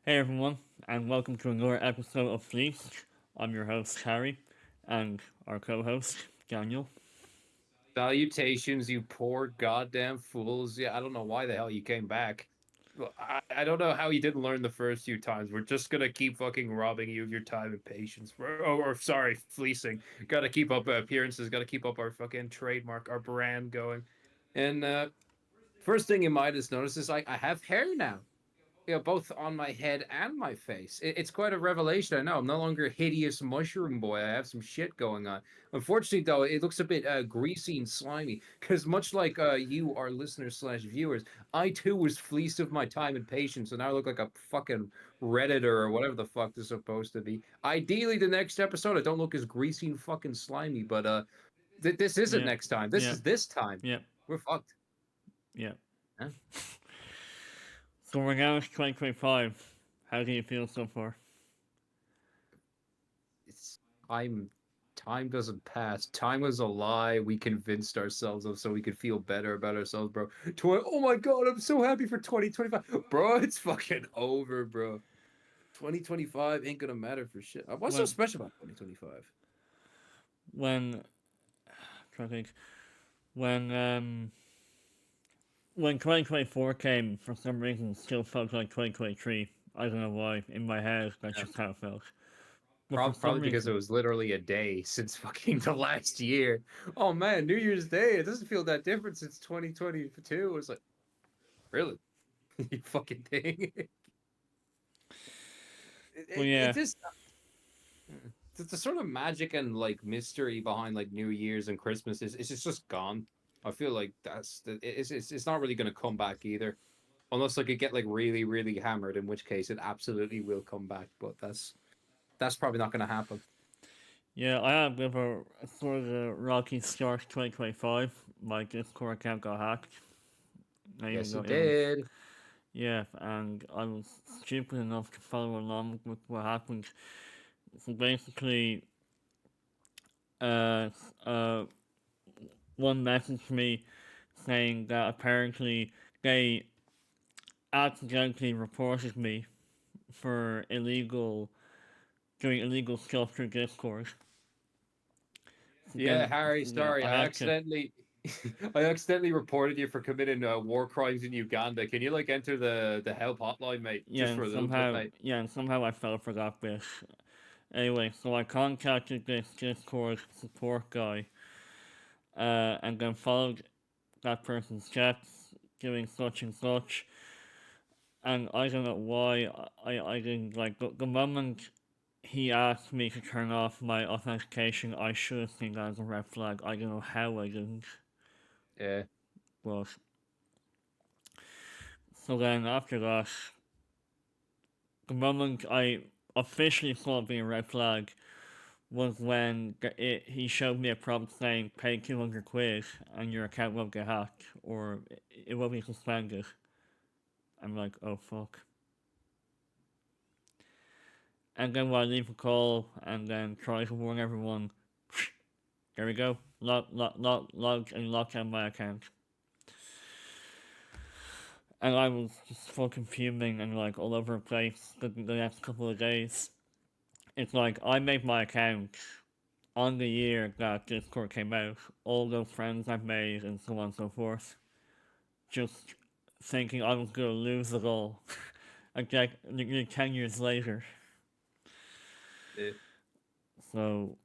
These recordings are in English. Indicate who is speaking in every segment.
Speaker 1: Hey everyone, and welcome to another episode of Fleeced. I'm your host Harry, and our co-host Daniel.
Speaker 2: Salutations, you poor goddamn fools. Yeah, I don't know why the hell you came back. Well, I don't know how you didn't learn the first few times. We're just gonna keep fucking robbing you of your time and patience. Or sorry, fleecing. Gotta keep up appearances, gotta keep up our fucking trademark, our brand going. And first thing you might have noticed is I have hair now, both on my head and my face. It's quite a revelation. I know I'm no longer a hideous mushroom boy. I have some shit going on. Unfortunately, though, it looks a bit greasy and slimy. Because much like you, our listeners slash viewers, I too was fleeced of my time and patience, and now I look like a fucking redditor or whatever the fuck this is supposed to be. Ideally, the next episode, I don't look as greasy and fucking slimy, but this isn't
Speaker 1: Yep,
Speaker 2: next time. This
Speaker 1: yep,
Speaker 2: is this time.
Speaker 1: yep,
Speaker 2: We're fucked.
Speaker 1: yep.
Speaker 2: Huh?
Speaker 1: So we're now at 2025. How do you feel so far?
Speaker 2: It's time doesn't pass. Time was a lie we convinced ourselves of so we could feel better about ourselves, bro. Oh my god, I'm so happy for 2025. Bro, it's fucking over, bro. 2025 ain't gonna matter for shit. What's so
Speaker 1: When,
Speaker 2: special about 2025?
Speaker 1: when, trying to think, when, when 2024 came, for some reason, it still felt like 2023. I don't know why. In my head, that's
Speaker 2: Yeah.
Speaker 1: just how it felt. But for some
Speaker 2: Probably because it
Speaker 1: reason,
Speaker 2: was literally a day since fucking the last year. Oh man, New Year's Day. It doesn't feel that different since 2022. It's like, really? You fucking thing. It,
Speaker 1: well,
Speaker 2: it, it
Speaker 1: yeah,
Speaker 2: just the sort of magic and like mystery behind like New Year's and Christmas is it's just gone. I feel like it's not really going to come back either, unless like it get like really really hammered, in which case it absolutely will come back. But that's probably not going to happen.
Speaker 1: yeah, I had a bit of a sort of a rocky start to 2025. My Discord account got hacked. Even
Speaker 2: Yes,
Speaker 1: though
Speaker 2: it
Speaker 1: it was,
Speaker 2: did.
Speaker 1: yeah, and I was stupid enough to follow along with what happened. So basically, uh, uh, one messaged me saying that apparently they accidentally reported me for doing illegal stuff through Discord. So
Speaker 2: Yeah,
Speaker 1: then,
Speaker 2: Harry.
Speaker 1: yeah,
Speaker 2: Sorry,
Speaker 1: I
Speaker 2: I
Speaker 1: had to,
Speaker 2: accidentally. I accidentally reported you for committing war crimes in Uganda. Can you like enter the help hotline, mate? Just for a little bit, mate.
Speaker 1: yeah, and somehow I fell for that bit. Anyway, so I contacted this Discord support guy, and then followed that person's chats, doing such and such. And I don't know why I didn't like the moment he asked me to turn off my authentication. I should have seen that as a red flag. I don't know how I didn't,
Speaker 2: Yeah.
Speaker 1: but so then after that, the moment I officially saw it being a red flag was when he showed me a prompt saying pay 200 quid and your account won't get hacked or it will be suspended. I'm like, oh fuck. And then when I leave a call and then try to warn everyone, there we go. Log and lock out my account. And I was just fucking fuming and like all over the place the next couple of days. It's like I made my account on the year that Discord came out, all those friends I've made and so on and so forth. Just thinking I was gonna lose it all. Like 10 years later.
Speaker 2: Yeah.
Speaker 1: So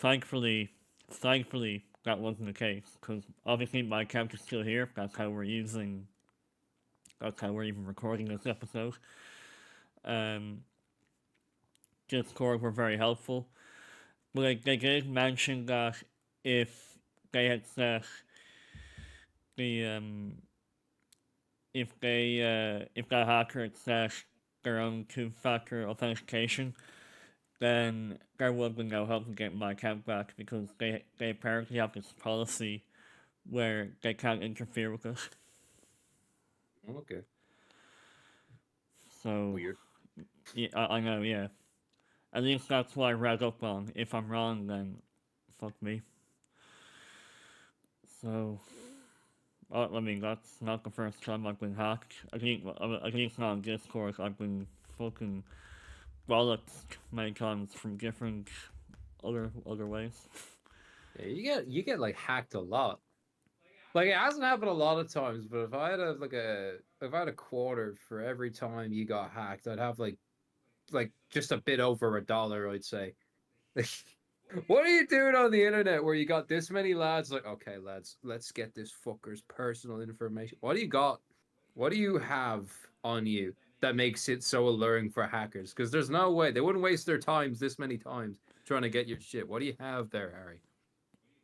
Speaker 1: thankfully that wasn't the case because obviously my account is still here. That's how we're even recording this episode. Um, Discord were very helpful, but they did mention that if they had set the if that hacker had set their own two-factor authentication, then there would be no help in getting my account back because they apparently have this policy where they can't interfere with it.
Speaker 2: Okay.
Speaker 1: So
Speaker 2: Weird.
Speaker 1: yeah, I know, yeah. At least that's what I read up on. If I'm wrong, then fuck me. So I mean, that's not the first time I've been hacked. At least not on Discord. I've been. fucking bollocks many times from different other ways.
Speaker 2: Yeah, you get like hacked a lot. Like it hasn't happened a lot of times, but if I had a quarter for every time you got hacked, I'd have like just a bit over $1, I'd say. What are you doing on the internet where you got this many lads? Like, okay, lads, let's get this fucker's personal information. What do you got? What do you have on you that makes it so alluring for hackers? Because there's no way they wouldn't waste their times this many times trying to get your shit. What do you have there, Harry?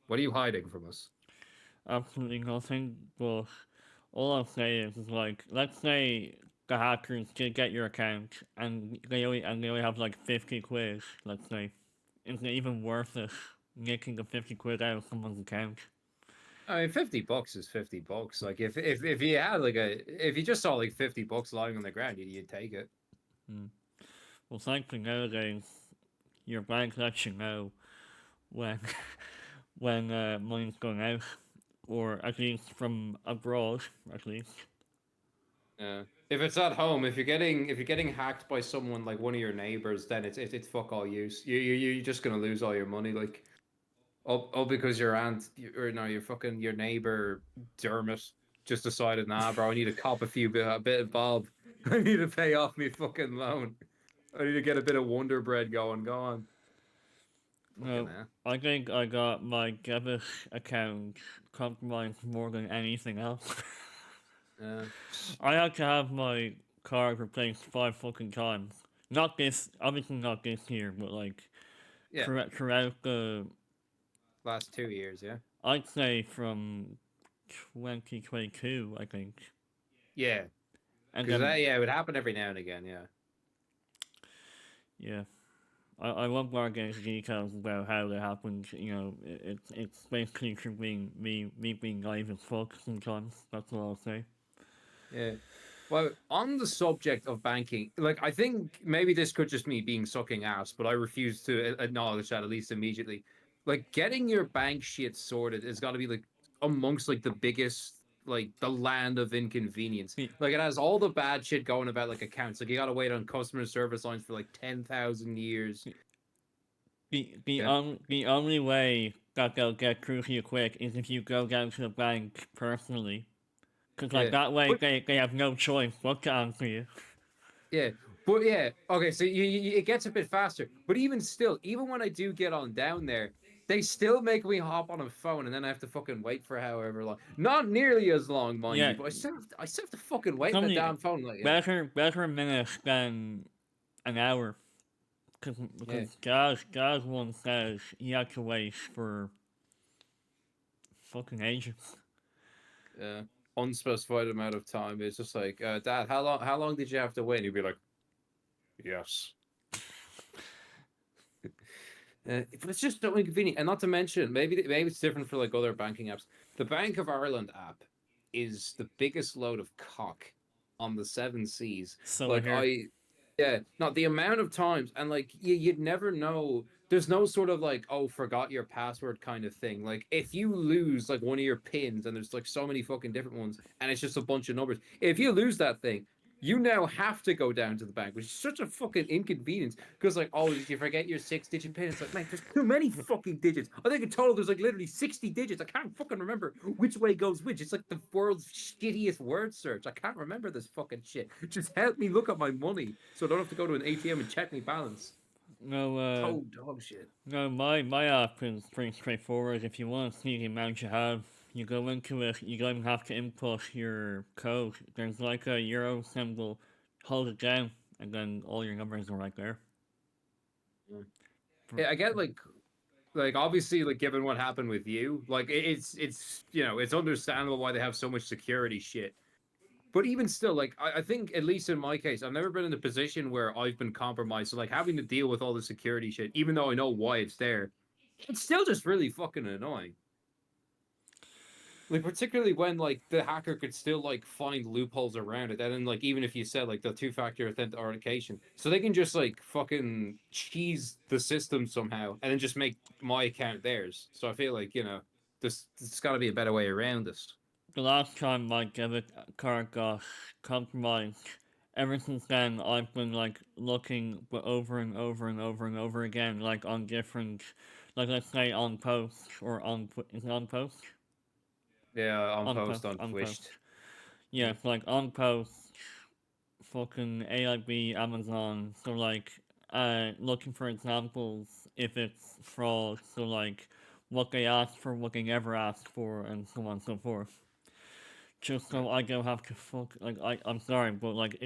Speaker 2: What are you hiding from us?
Speaker 1: Absolutely nothing, but all I'll say is like, let's say the hackers did get your account and they only have like 50 quid, let's say. Is it even worth it nicking the 50 quid out of someone's account?
Speaker 2: I mean, $50 is $50. Like if you had if you just saw like $50 lying on the ground, you'd take it.
Speaker 1: Hmm. Well, thankfully nowadays, your bank lets you know when when money's going out, or at least from abroad, at least.
Speaker 2: Yeah. If it's at home, if you're getting hacked by someone like one of your neighbors, then it's fuck all use. You're just gonna lose all your money. Like all because your aunt or no, your neighbor Dermot just decided, nah, bro, I need to cop a bit of Bob. I need to pay off my fucking loan. I need to get a bit of Wonder Bread going. Go on. Fucking
Speaker 1: No,
Speaker 2: hell.
Speaker 1: I think I got my debit account compromised more than anything else.
Speaker 2: Yeah.
Speaker 1: I had to have my card replaced 5 fucking times. Not this, obviously not this year, but like
Speaker 2: Yeah.
Speaker 1: throughout the,
Speaker 2: Last 2 years, yeah.
Speaker 1: I'd say from 2022, I think.
Speaker 2: Yeah.
Speaker 1: And
Speaker 2: Because
Speaker 1: then,
Speaker 2: yeah, it would happen every now and again, yeah.
Speaker 1: yeah, I won't go into details about how that happened. You know, it's basically through me being naive as fuck sometimes. That's all I'll say.
Speaker 2: Yeah. Well, on the subject of banking, like I think maybe this could just me being sucking ass, but I refuse to acknowledge that at least immediately. Like getting your bank shit sorted has got to be like amongst like the biggest like the land of inconvenience.
Speaker 1: The,
Speaker 2: Like it has all the bad shit going about like accounts. Like you got to wait on customer service lines for like 10,000 years. Yeah.
Speaker 1: the only way that they'll get through to you quick is if you go down to the bank personally. Cause like
Speaker 2: Yeah.
Speaker 1: that way
Speaker 2: But
Speaker 1: they have no choice but to answer you.
Speaker 2: yeah, but yeah, okay. So it gets a bit faster, but even still, even when I do get on down there, they still make me hop on a phone, and then I have to fucking wait for however long. Not nearly as long, mind
Speaker 1: Yeah,
Speaker 2: you, but I still have to fucking wait in the
Speaker 1: something
Speaker 2: damn phone. Like, yeah,
Speaker 1: better a minute than an hour. Cause
Speaker 2: yeah,
Speaker 1: because Gaz once says he had to wait for fucking ages.
Speaker 2: yeah. Unspecified amount of time. It's just like, Dad, how long did you have to wait? And he'd be like, yes. But it's just so inconvenient, and not to mention, maybe it's different for like other banking apps. The Bank of Ireland app is the biggest load of cock on the seven seas.
Speaker 1: So I
Speaker 2: Like
Speaker 1: hear.
Speaker 2: yeah, not the amount of times, and like you'd never know. There's no sort of like, oh, forgot your password kind of thing. Like if you lose like one of your pins, and there's like so many fucking different ones, and it's just a bunch of numbers. If you lose that thing, you now have to go down to the bank, which is such a fucking inconvenience. Because like, oh, did you forget your 6-digit pin? It's like, man, there's too many fucking digits. I think in total there's like literally 60 digits. I can't fucking remember which way goes which. It's like the world's shittiest word search. I can't remember this fucking shit. Just help me look at my money so I don't have to go to an ATM and check my balance.
Speaker 1: No,
Speaker 2: Total dog shit.
Speaker 1: no, my app is pretty straightforward. If you want to see the amount you have, you go into it. You don't even have to input your code. There's like a euro symbol. Hold it down, and then all your numbers are right there.
Speaker 2: Yeah, I get like obviously like given what happened with you, like it's it's understandable why they have so much security shit. But even still, like I think at least in my case, I've never been in a position where I've been compromised. So like having to deal with all the security shit, even though I know why it's there, it's still just really fucking annoying. Like particularly when like the hacker could still like find loopholes around it, and then like even if you said like the two-factor authentication, so they can just like fucking cheese the system somehow, and then just make my account theirs. So I feel like there's got to be a better way around this.
Speaker 1: The last time my debit card got compromised, ever since then, I've been like looking but over and over and over and over again, like on different, like let's say on post or on is it on post?
Speaker 2: Yeah, on
Speaker 1: On
Speaker 2: post
Speaker 1: post,
Speaker 2: on
Speaker 1: on
Speaker 2: Twitch.
Speaker 1: post. Yeah, it's like on post, fucking AIB, Amazon. So like, looking for examples if it's fraud. So like, what they asked for, what they never asked for, and so on and so forth. Just so I don't have to fuck like I'm sorry, but like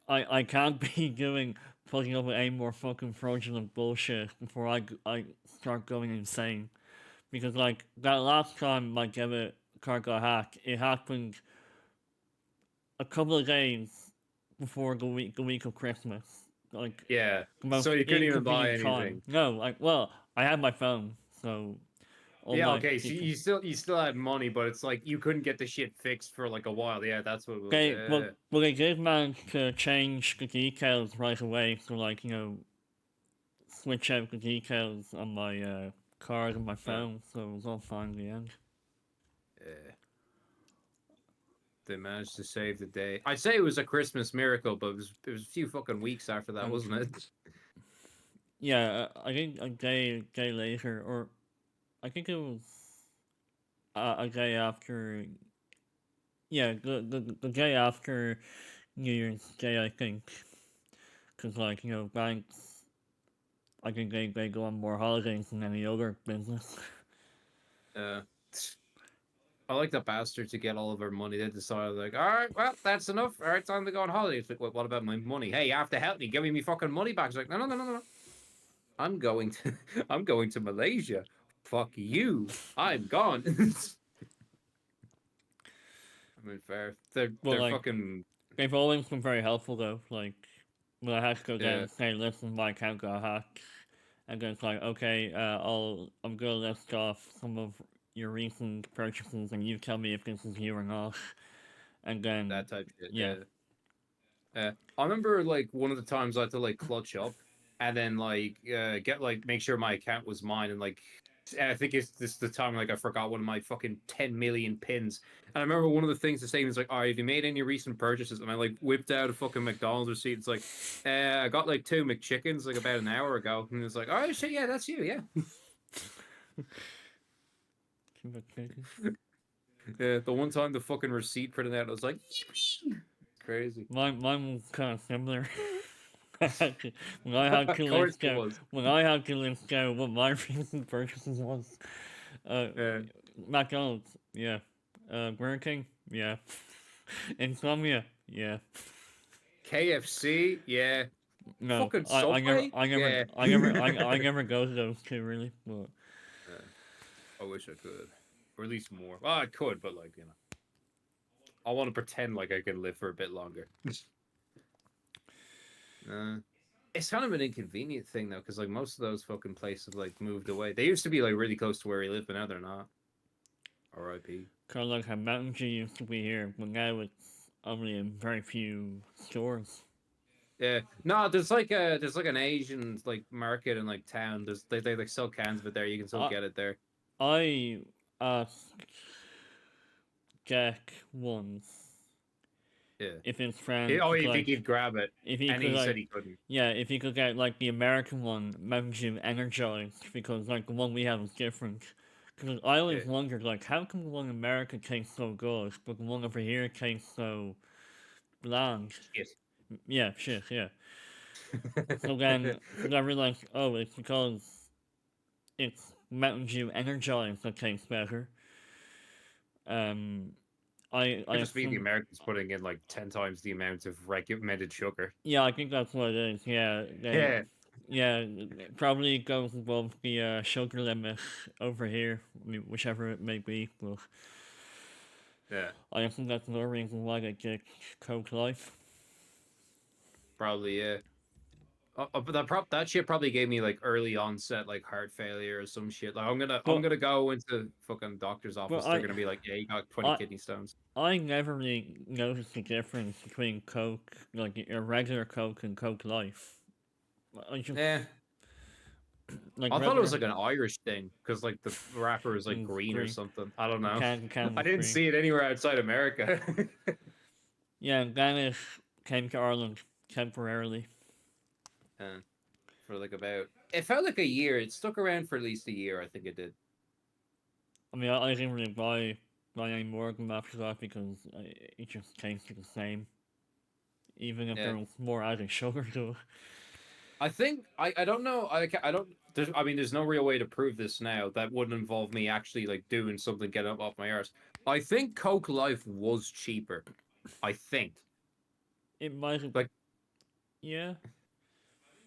Speaker 1: I can't be doing putting up with any more fucking fraudulent bullshit before I start going insane. Because like that last time my debit card got hacked, it happened a couple of days before the week of Christmas. Like
Speaker 2: Yeah.
Speaker 1: the
Speaker 2: So
Speaker 1: most
Speaker 2: you couldn't even buy
Speaker 1: inconvenient time.
Speaker 2: anything.
Speaker 1: No, like well, I had my phone, so all
Speaker 2: Yeah,
Speaker 1: my
Speaker 2: okay. So you still had money, but it's like you couldn't get the shit fixed for like a while. Yeah, that's what it was.
Speaker 1: they but they did manage to change the details right away. So like switch out the details on my card and my
Speaker 2: Uh,
Speaker 1: phone, so it was all fine in the end.
Speaker 2: yeah. They managed to save the day. I'd say it was a Christmas miracle, but it was a few fucking weeks after that,
Speaker 1: And
Speaker 2: wasn't it?
Speaker 1: yeah, I think a day later, or I think it was a day after. Yeah, the day after New Year's Day, I think, because like banks, I think they go on more holidays than any other business.
Speaker 2: Uh, I like the bastard to get all of our money. They decided like, all right, well, that's enough. All right, time to go on holiday. It's like, wait, what about my money? Hey, you have to help me. Give me my fucking money back. It's like, no, no, no, no, no. I'm going to, I'm going to Malaysia. Fuck you. I'm gone. I mean, fair. They're
Speaker 1: Well,
Speaker 2: they're
Speaker 1: like
Speaker 2: fucking
Speaker 1: they've always been very helpful though. Like when I had to go down
Speaker 2: yeah.
Speaker 1: and say, listen, my account got hacked, and then it's like, okay, I'm gonna list off some of your recent purchases, and you tell me if this is you or not, and then
Speaker 2: That type shit.
Speaker 1: yeah,
Speaker 2: Yeah. I remember like one of the times I had to like clutch up and then like get like make sure my account was mine and like I think it's this the time like I forgot one of my fucking 10 million pins. And I remember one of the things the same is like, all right, have you made any recent purchases? And I like whipped out a fucking McDonald's receipt. It's like, I got like 2 McChickens like about an hour ago. And it's like, oh shit, yeah, that's you, yeah. Yeah, the one time the fucking receipt printed out, I was like, crazy.
Speaker 1: mine was kind of similar. When I had
Speaker 2: Of
Speaker 1: to
Speaker 2: course
Speaker 1: list
Speaker 2: it
Speaker 1: out,
Speaker 2: was.
Speaker 1: when I had to list out what my recent purchases was, uh,
Speaker 2: Yeah.
Speaker 1: McDonald's, yeah, Burger King, yeah, Insomnia, yeah.
Speaker 2: KFC, yeah.
Speaker 1: No,
Speaker 2: Fucking
Speaker 1: I never,
Speaker 2: Subway,
Speaker 1: I never,
Speaker 2: yeah.
Speaker 1: I never, I never go to those two really. But
Speaker 2: I wish I could, or at least more. Well, I could, but like I want to pretend like I can live for a bit longer. It's kind of an inconvenient thing though, because like most of those fucking places like moved away. They used to be like really close to where we live, but now they're not. R.I.P.
Speaker 1: kind of like how Mountain Dew used to be here, but now it's only in very few stores.
Speaker 2: Yeah, no, there's like an Asian like market in like town. They like sell cans of it there. You can still
Speaker 1: I
Speaker 2: get it there.
Speaker 1: I asked Jack once
Speaker 2: Yeah.
Speaker 1: if his friend
Speaker 2: Oh,
Speaker 1: could
Speaker 2: you think
Speaker 1: like
Speaker 2: he'd grab it,
Speaker 1: if he
Speaker 2: and
Speaker 1: could
Speaker 2: he said
Speaker 1: like
Speaker 2: he couldn't.
Speaker 1: yeah if he could get like the American one Mountain Dew Energized because like the one we have is different. Because I
Speaker 2: Yeah.
Speaker 1: always wondered like how come the one in America tastes so good but the one over here tastes so bland.
Speaker 2: Yes.
Speaker 1: Yeah, shit, yeah. So then I realized oh it's because it's Mountain Dew Energized that tastes better. Um, I
Speaker 2: Could just be the
Speaker 1: assume
Speaker 2: Americans putting in like 10 times the amount of recommended sugar.
Speaker 1: yeah I think that's what it is. Yeah,
Speaker 2: Yeah,
Speaker 1: yeah it probably goes above the sugar limit over here, whichever it may be. But
Speaker 2: yeah,
Speaker 1: I assume that's another reason why they get Coke Life.
Speaker 2: probably yeah. But that shit probably gave me like early onset like heart failure or some shit. Like I'm
Speaker 1: But
Speaker 2: gonna go into fucking doctor's
Speaker 1: but
Speaker 2: office. They're gonna be like, yeah, you got 20
Speaker 1: I
Speaker 2: kidney stones.
Speaker 1: I never really noticed the difference between Coke, like your regular Coke and Coke Life. I just
Speaker 2: Yeah,
Speaker 1: like
Speaker 2: I thought it was
Speaker 1: regular
Speaker 2: like an Irish thing because like the wrapper is like
Speaker 1: is
Speaker 2: green or
Speaker 1: green.
Speaker 2: something. I don't
Speaker 1: The
Speaker 2: know.
Speaker 1: can
Speaker 2: I
Speaker 1: was
Speaker 2: didn't
Speaker 1: green.
Speaker 2: see it anywhere outside America.
Speaker 1: Yeah, Danish came to Ireland temporarily.
Speaker 2: Uh, for like about, it felt like a year. It stuck around for at least a year. I think it did.
Speaker 1: I mean, I didn't really buy any more of them after that because it just tasted the same, even if
Speaker 2: Yeah.
Speaker 1: there was more added sugar to it.
Speaker 2: I think I don't know. I don't. There's, I mean, there's no real way to prove this now. That wouldn't involve me actually like doing something, getting up off my arse. I think Coke Life was cheaper. I think.
Speaker 1: It might have,
Speaker 2: Like,
Speaker 1: yeah.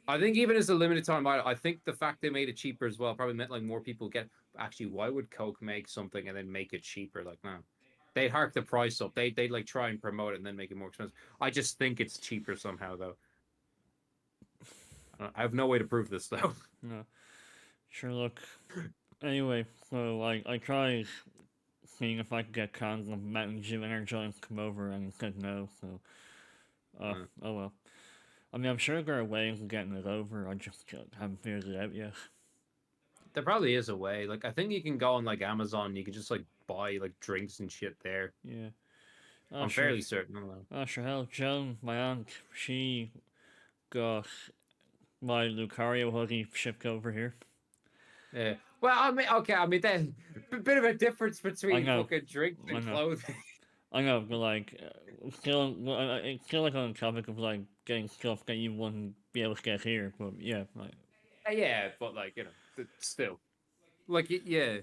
Speaker 2: I think even as a limited time, I think the fact they made it cheaper as well probably meant like more people get. Actually, why would Coke make something and then make it cheaper? Like, no, they'd hark the price up. They'd like try and promote it and then make it more expensive. I just think it's cheaper somehow though. I have no way to prove this though.
Speaker 1: No, sure. Look. Anyway, so I tried seeing if I could get cons of Mountain Dew Energize to come over, and he said no. So, oh well. I mean, I'm sure there are ways of getting it over. I just haven't figured it out yet.
Speaker 2: There probably is a way. Like I think you can go on like Amazon. You can just like buy like drinks and shit there.
Speaker 1: Yeah. Oh
Speaker 2: I'm
Speaker 1: sure.
Speaker 2: fairly certain. I don't know.
Speaker 1: Oh sure. Hell, Joan, my aunt, she got my Lucario hoodie shipped over here.
Speaker 2: Yeah. Well, I mean, okay. I mean, there's a bit of a difference
Speaker 1: I
Speaker 2: between
Speaker 1: know.
Speaker 2: fucking drinks
Speaker 1: I
Speaker 2: and
Speaker 1: know.
Speaker 2: clothing.
Speaker 1: I know, but like, it's still like on the topic of like getting stuff that you wouldn't be able to get here. But yeah, like,
Speaker 2: Yeah, but like still, like yeah.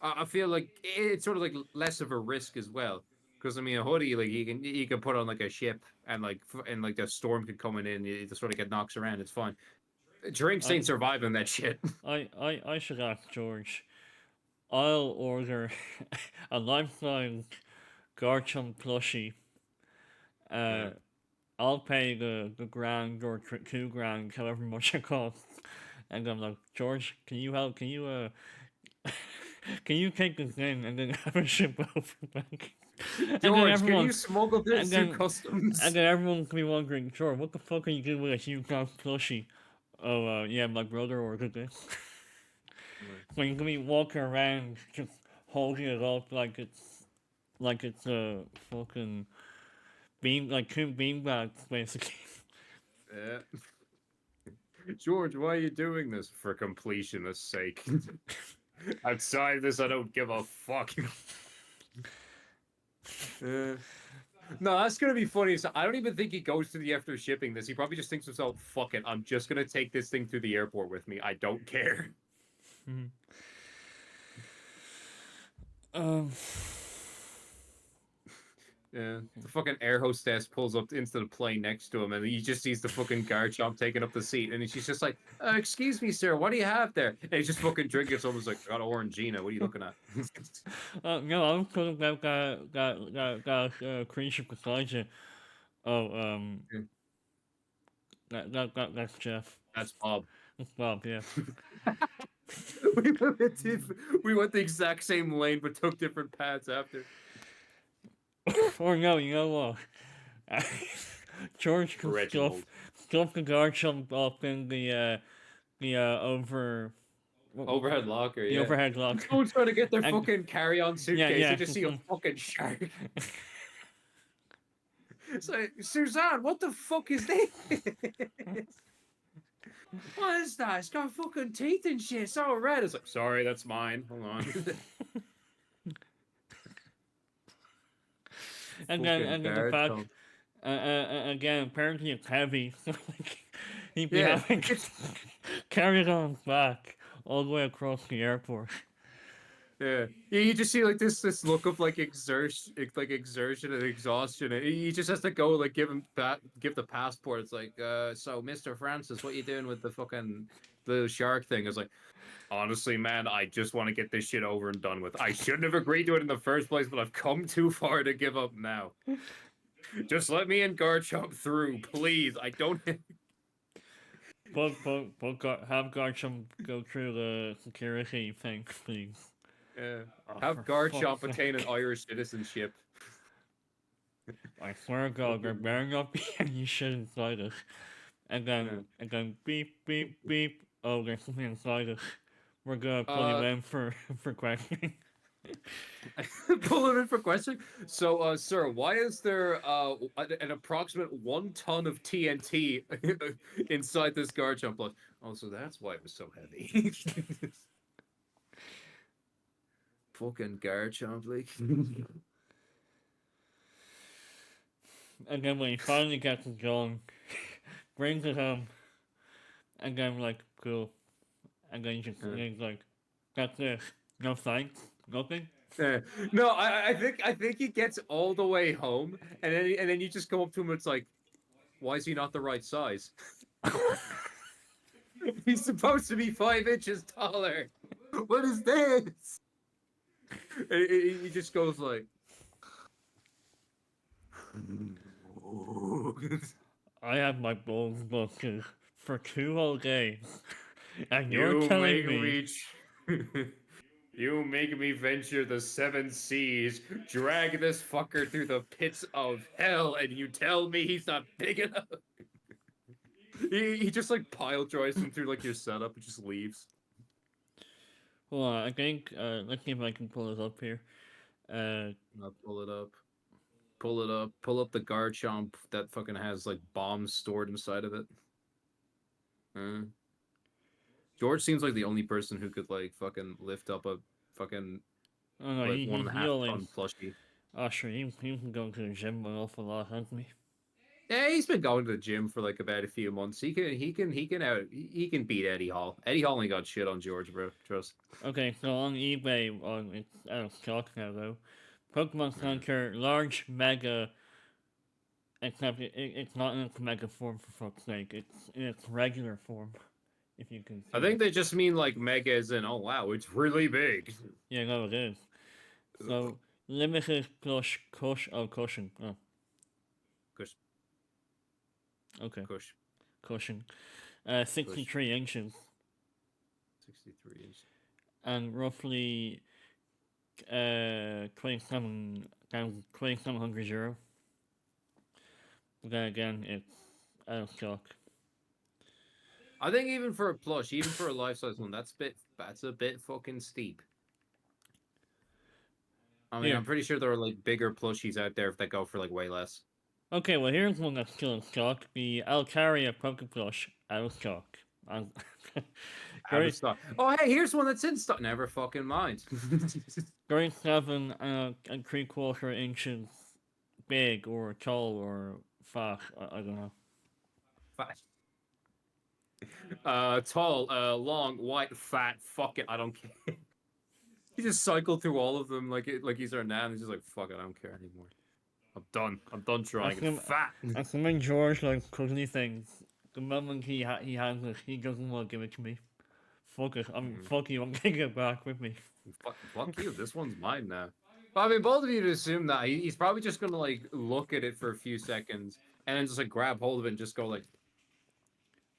Speaker 2: I feel like it's sort of like less of a risk as well. Because I mean, a hoodie like you can put on like a ship and like and like the storm could come in, you just sort of get knocks around. It's fine. Drinks
Speaker 1: I
Speaker 2: ain't surviving that shit.
Speaker 1: I should ask George. I'll order a life-size Garchomp plushie.
Speaker 2: Yeah.
Speaker 1: I'll pay the grand or 2 grand, however much it costs. And I'm like, George, can you help? Can you can you take this in and then have it shipped over back?
Speaker 2: George, can you smuggle this through customs?
Speaker 1: And then everyone can be wondering, George, what the fuck are you doing with a huge plushie? Oh, yeah, my brother ordered this. So you can be walking around just holding it up like it's a fucking like 2 beanbags basically.
Speaker 2: Yeah. George, why are you doing this? For completionist's sake. Outside this, I don't give a fuck. No, that's gonna be funny. So I don't even think he goes to the after shipping this. He probably just thinks to himself, "Fuck it, I'm just gonna take this thing through the airport with me. I don't care."
Speaker 1: Um,
Speaker 2: Yeah, the fucking air hostess pulls up into the plane next to him, and he just sees the fucking Garchomp taking up the seat, and she's just like, "Excuse me, sir, what do you have there?" And he's just fucking drinking. Someone's like, "Got Orangina. What are you looking at?"
Speaker 1: no, I'm talking about that creature beside you. Oh, that's Jeff.
Speaker 2: That's Bob.
Speaker 1: That's Bob, yeah.
Speaker 2: We went the exact same lane, but took different paths after.
Speaker 1: Or no, you know what? George can
Speaker 2: Reginald.
Speaker 1: stuff the Garchomp up in the
Speaker 2: Overhead locker,
Speaker 1: the
Speaker 2: yeah.
Speaker 1: overhead locker.
Speaker 2: Someone's trying to get their
Speaker 1: And-
Speaker 2: fucking carry-on suitcase.
Speaker 1: yeah.
Speaker 2: You just see a fucking shark. It's like, Suzanne, what the fuck is this? What is that? It's got fucking teeth and shit. It's all red. It's like, sorry, that's mine. Hold on.
Speaker 1: and then the fact, again, apparently it's heavy. So like, he'd be
Speaker 2: Yeah.
Speaker 1: having to carry it on his back all the way across the airport.
Speaker 2: Yeah, you just see like this look of like exertion and exhaustion. He just has to go like give the passport. It's like, so Mr. Francis, what you doing with the fucking the shark thing? It's like, honestly, man, I just want to get this shit over and done with. I shouldn't have agreed to it in the first place, but I've come too far to give up now. Just let me and Garchomp through, please. I don't.
Speaker 1: But have Garchomp go through the security thing, please.
Speaker 2: Yeah.
Speaker 1: Oh,
Speaker 2: Have
Speaker 1: for
Speaker 2: Garchomp
Speaker 1: fuck's
Speaker 2: attain an
Speaker 1: sake.
Speaker 2: Irish citizenship.
Speaker 1: I swear to God, there better not be any shit inside it. And then beep, beep, beep. Oh, there's something inside it. We're gonna put you in for questioning.
Speaker 2: Pull him in for question. So, sir, why is there an approximate 1 ton of TNT inside this Garchomp block? Oh, so that's why it was so heavy. Fucking Garchomp, like.
Speaker 1: And then when he finally gets it going, brings it home, and then like, cool. And then he's like, that's it. No thanks. Nothing.
Speaker 2: No, I think he gets all the way home, and then you just come up to him and it's like, why is he not the right size? He's supposed to be 5 inches taller. What is this? He just goes like.
Speaker 1: I have my balls busted for 2 whole days. And you're telling me.
Speaker 2: You make me venture the 7 seas, drag this fucker through the pits of hell, and you tell me he's not big enough? He just like pile drives him through like your setup and just leaves.
Speaker 1: Hold on, I think, let's see if I can pull this up here.
Speaker 2: I'll pull it up. Pull it up. Pull up the Garchomp that fucking has like bombs stored inside of it. George seems like the only person who could like fucking lift up a fucking
Speaker 1: Oh no,
Speaker 2: like
Speaker 1: he
Speaker 2: 1.5
Speaker 1: only.
Speaker 2: ton plushie.
Speaker 1: Oh sure, he's been going to the gym an awful lot, hasn't he?
Speaker 2: Yeah, he's been going to the gym for like about a few months. He can beat Eddie Hall. Eddie Hall ain't got shit on George, bro. Trust.
Speaker 1: Okay, so on eBay, it's out of stock now though. Pokemon Center large mega, except it's not in its mega form for fuck's sake. It's in its regular form. If you can.
Speaker 2: I think they just mean like mega as in, oh wow, it's really big.
Speaker 1: Yeah, no, it is. So limited plush cushion. Oh,
Speaker 2: Kush,
Speaker 1: okay,
Speaker 2: kush,
Speaker 1: cushion. 63 inches
Speaker 2: 63 inches.
Speaker 1: and roughly 2,700 euro. But then again, it's out of stock.
Speaker 2: I think even for a plush, even for a life size one, that's a bit fucking steep. I mean,
Speaker 1: Yeah.
Speaker 2: I'm pretty sure there are like bigger plushies out there if they go for like way less.
Speaker 1: Okay, well here's one that's still in stock. The Alcaria Poke Plush out of stock.
Speaker 2: Out of stock. Oh, hey, here's one that's in stock. Never fucking mind.
Speaker 1: 37 and 3/4 inches big or tall or fat. I don't know.
Speaker 2: Fat. Tall, long, white, fat. Fuck it, I don't care. He just cycled through all of them like he's our nan. He's just like, fuck it, I don't care anymore. I'm done. I'm done trying. It's fat.
Speaker 1: Assuming George likes cuddly things. The moment he has it, he doesn't want to give it to me. Fuck it. Fuck you. I'm taking it back with me.
Speaker 2: Fuck you. This one's mine now. I mean, both of you to assume that he's probably just gonna like look at it for a few seconds and then just like grab hold of it and just go like,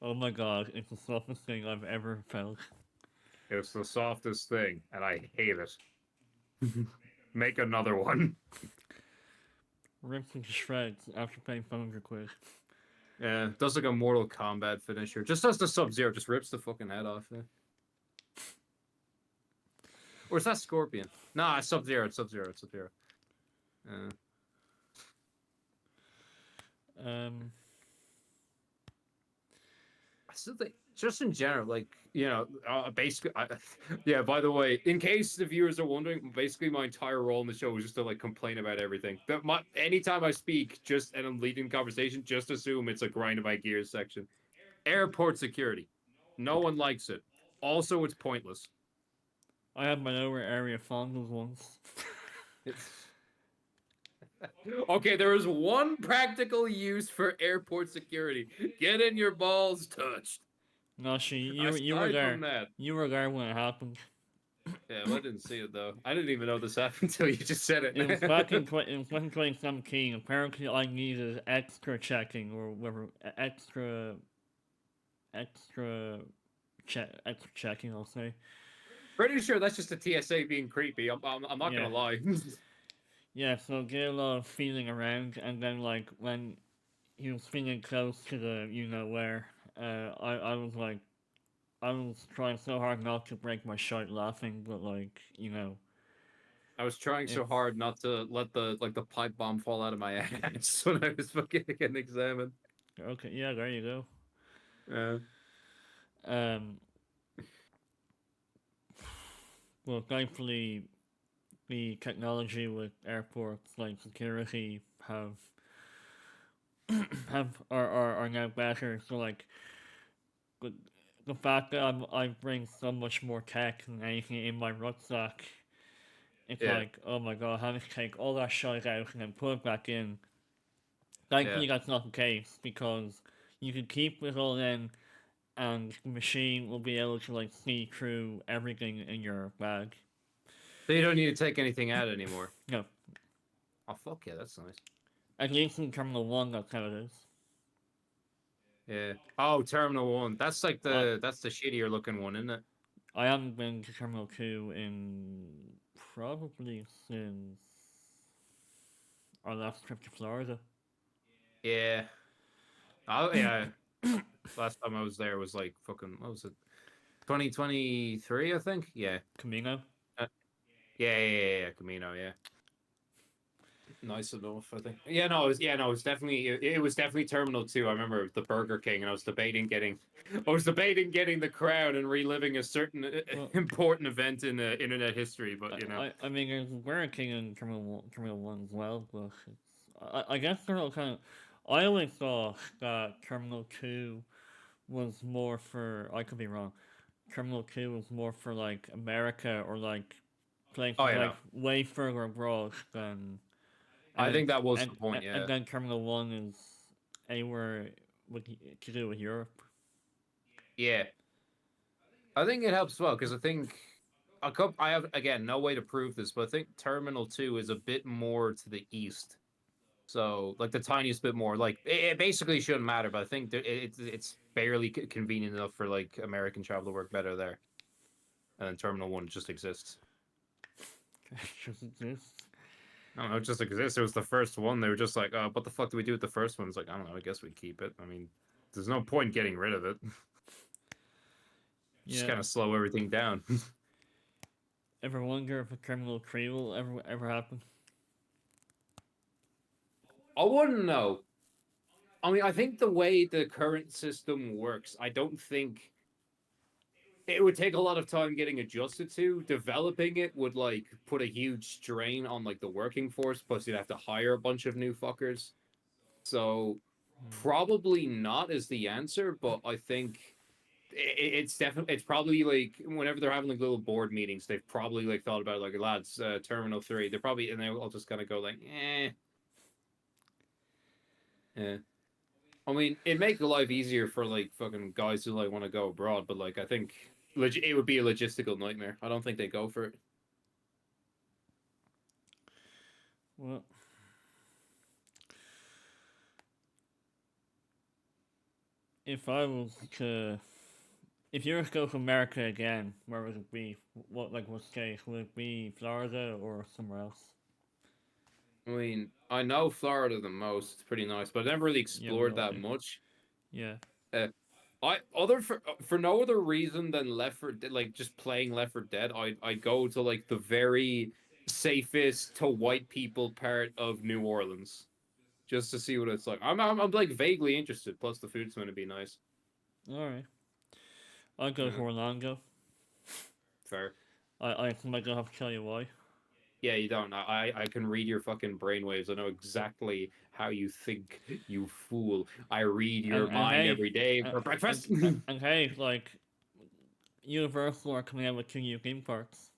Speaker 1: Oh my god, it's the softest thing I've ever felt.
Speaker 2: it's the softest thing, and I hate it. Make another one.
Speaker 1: Ripped into shreds after paying 500 quid.
Speaker 2: Yeah, does like a Mortal Kombat finisher. Just does the Sub-Zero, just rips the fucking head off there. Or is that Scorpion? Nah, it's Sub-Zero, it's Sub-Zero, it's Sub-Zero. I still think, just in general, like, you know, basically, yeah, by the way, in case the viewers are wondering, basically my entire role in the show was just to, like, complain about everything. Anytime I speak, and I'm leading conversation, just assume it's a grind of my gears section. Airport security. No one likes it. Also, it's pointless.
Speaker 1: I had my lower area fondled once.
Speaker 2: Okay, there is one practical use for airport security. Getting your balls touched.
Speaker 1: No, you were there. You were there when it happened.
Speaker 2: Yeah, well, I didn't see it though. I didn't even know this happened until you just said it.
Speaker 1: It was back in 2017. Apparently, I needed extra checking or whatever. Extra checking, I'll say.
Speaker 2: Pretty sure that's just a TSA being creepy. I'm not gonna lie.
Speaker 1: Yeah, so get a lot of feeling around, and then like when he was feeling close to the you know where, I was like, I was trying so hard not to break my shite laughing, but like you know,
Speaker 2: I was trying so
Speaker 1: If
Speaker 2: hard not to let the pipe bomb fall out of my ass when I was fucking getting examined.
Speaker 1: okay, yeah, there you go.
Speaker 2: Uh,
Speaker 1: Um, well, thankfully, the technology with airports like security are now better. So like the, the fact that I bring so much more tech than anything in my rucksack, it's
Speaker 2: yeah,
Speaker 1: like, oh my god, having to take all that shit out and then put it back in.
Speaker 2: yeah.
Speaker 1: Thankfully, that's not the case because you can keep it all in, and the machine will be able to like see through everything in your bag.
Speaker 2: So you don't need to take anything out anymore.
Speaker 1: No,
Speaker 2: Oh fuck yeah, that's nice.
Speaker 1: at least in Terminal One, that's how it is.
Speaker 2: Yeah. Oh, Terminal One. That's like
Speaker 1: I
Speaker 2: that's the shittier looking one, isn't it?
Speaker 1: I haven't been to Terminal Two in probably since our last trip to Florida.
Speaker 2: Yeah. Oh yeah. Last time I was there was like fucking what was it? 2023, I think. Yeah.
Speaker 1: Camino.
Speaker 2: Uh, yeah. Camino. Yeah. Nice enough, I think. Yeah, no, it was definitely it was definitely Terminal 2. I remember the Burger King, and I was debating getting the crown and reliving a certain
Speaker 1: Well,
Speaker 2: important event in internet history. But
Speaker 1: I mean, there's Burger King in Terminal One as well, but I guess Terminal kind of. I always thought that Terminal Two was more for. I could be wrong. Terminal Two was more for like America or like
Speaker 2: oh
Speaker 1: places
Speaker 2: yeah,
Speaker 1: like
Speaker 2: no,
Speaker 1: way further abroad than.
Speaker 2: I
Speaker 1: And
Speaker 2: think that was the point.
Speaker 1: and
Speaker 2: Yeah,
Speaker 1: then Terminal One is anywhere with to do with Europe.
Speaker 2: yeah, I think it helps well because I think I have again no way to prove this, but I think Terminal 2 is a bit more to the east. So like the tiniest bit more, like it basically shouldn't matter, but I think it's barely convenient enough for like American travel to work better there, and then Terminal One just exists. I don't know, it just exists. It was the first one. They were just like, oh, what the fuck do we do with the first one? It's like, I don't know. I guess we keep it. I mean, there's no point getting rid of it. Just
Speaker 1: Yeah.
Speaker 2: kind of slow everything down.
Speaker 1: Ever wonder if a Terminal Three will ever happen?
Speaker 2: I wouldn't know. I mean, I think the way the current system works, I don't think it would take a lot of time getting adjusted to. Developing it would like put a huge strain on like the working force. Plus, you'd have to hire a bunch of new fuckers. So
Speaker 1: Hmm.
Speaker 2: probably not is the answer, but I think it's probably like whenever they're having like little board meetings, they've probably like thought about like lads, Terminal 3. They're probably and they'll all just kind of go like, eh. I mean, it'd make life easier for like fucking guys who like want to go abroad, but like I think it would be a logistical nightmare. I don't think they go for it.
Speaker 1: Well, if I was to, if you were to go to America again, where would it be? What state would it be? Florida or somewhere else?
Speaker 2: I mean, I know Florida the most. It's pretty nice, but I never really
Speaker 1: Yeah, we
Speaker 2: explored
Speaker 1: all
Speaker 2: that
Speaker 1: do.
Speaker 2: much.
Speaker 1: Yeah.
Speaker 2: Uh, I other for no other reason than Left 4 Dead, like just playing Left 4 Dead. I go to like the very safest to white people part of New Orleans just to see what it's like. I'm like vaguely interested. Plus, the food's going to be nice.
Speaker 1: All right. I'd go to
Speaker 2: Yeah,
Speaker 1: Orlando.
Speaker 2: fair.
Speaker 1: I might have to tell you why.
Speaker 2: Yeah, you don't. I can read your fucking brainwaves. I know exactly how you think, you fool. I read your
Speaker 1: And
Speaker 2: mind
Speaker 1: hey,
Speaker 2: every day
Speaker 1: and,
Speaker 2: for breakfast.
Speaker 1: and hey, like Universal are coming out with two new theme parks,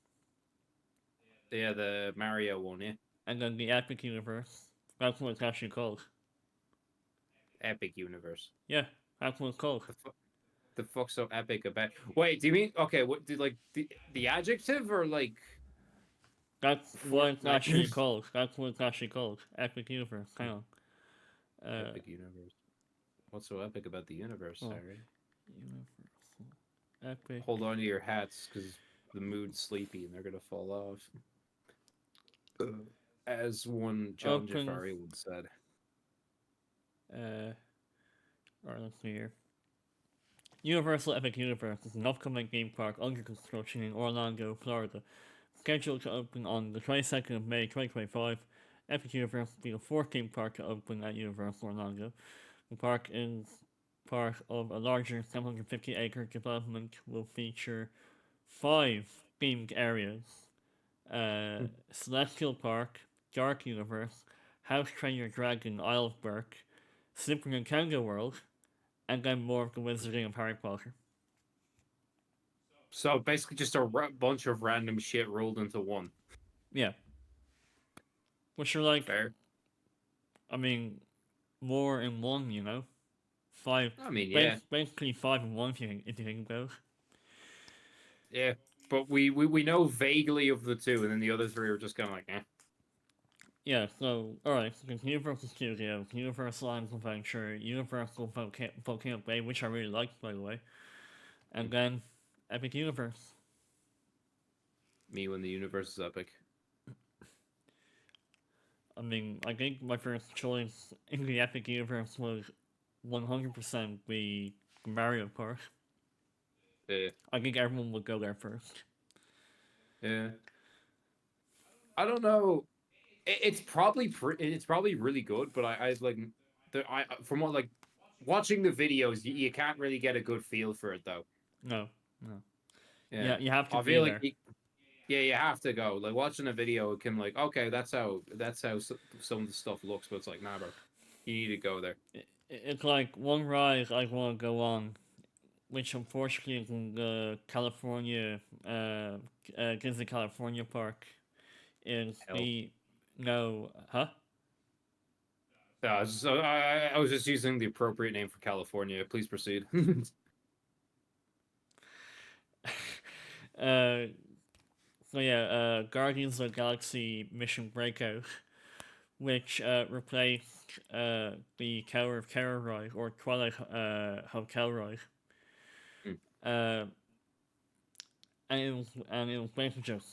Speaker 2: Yeah, the Mario one, yeah.
Speaker 1: and then the Epic Universe. That's what it's actually called.
Speaker 2: Epic Universe.
Speaker 1: Yeah, that's what it's called.
Speaker 2: The fuck's so epic about? Wait, do you mean okay? What do like the adjective or like
Speaker 1: That's what it's actually
Speaker 2: Fortnite?
Speaker 1: called. That's what it's actually called. Epic Universe. Hang on.
Speaker 2: Epic Universe. What's so epic about the universe,
Speaker 1: Oh,
Speaker 2: Harry?
Speaker 1: Universal. Epic.
Speaker 2: Hold on to your hats because the mood's sleepy and they're gonna fall off. As one John
Speaker 1: Open.
Speaker 2: Jafari once said.
Speaker 1: Alright, let's see here. Universal Epic Universe is an upcoming theme park under construction in Orlando, Florida. scheduled to open on the 22nd of May 2025. Epic Universe will be the fourth theme park to open at Universal Orlando. The park is part of a larger 750-acre development will feature 5 themed areas: Celestial Park, Dark Universe, House Train Your Dragon Isle of Berk, Super Nintendo World, and then more of the Wizarding of Harry Potter.
Speaker 2: So basically, just a bunch of random shit rolled into one.
Speaker 1: Yeah. Which are like,
Speaker 2: Fair.
Speaker 1: I mean, more in one, you know? 5.
Speaker 2: I mean, yeah,
Speaker 1: Basically 5 in 1 if you think about it.
Speaker 2: yeah. But we know vaguely of the two, and then the other three are just kind of like, eh.
Speaker 1: Yeah, so, alright, so there's Universal Studios, Universal Islands Adventure, Universal Volcano Bay, which I really liked, by the way, and then Epic Universe.
Speaker 2: Me when the universe is epic.
Speaker 1: I mean, I think my first choice in the Epic Universe was 100% the Mario Park.
Speaker 2: Yeah.
Speaker 1: I think everyone would go there first.
Speaker 2: Yeah. I don't know. It's probably it's probably really good, but I like I from what like watching the videos, you can't really get a good feel for it though.
Speaker 1: No, no.
Speaker 2: Yeah,
Speaker 1: You have to
Speaker 2: I
Speaker 1: be
Speaker 2: feel like
Speaker 1: there.
Speaker 2: yeah, you have to go. Like watching a video, it can like okay, that's how some of the stuff looks, but it's like nah, bro, you need to go there.
Speaker 1: It's like one ride I want to go on, which unfortunately is in the California, Disney California Park, is
Speaker 2: Hell,
Speaker 1: the no, huh?
Speaker 2: so I was just using the appropriate name for California. Please proceed.
Speaker 1: uh, so yeah, Guardians of the Galaxy Mission Breakout, which replaced the Tower of Terror ride or Twilight Hotel ride.
Speaker 2: Hmm.
Speaker 1: Uh, and it was basically just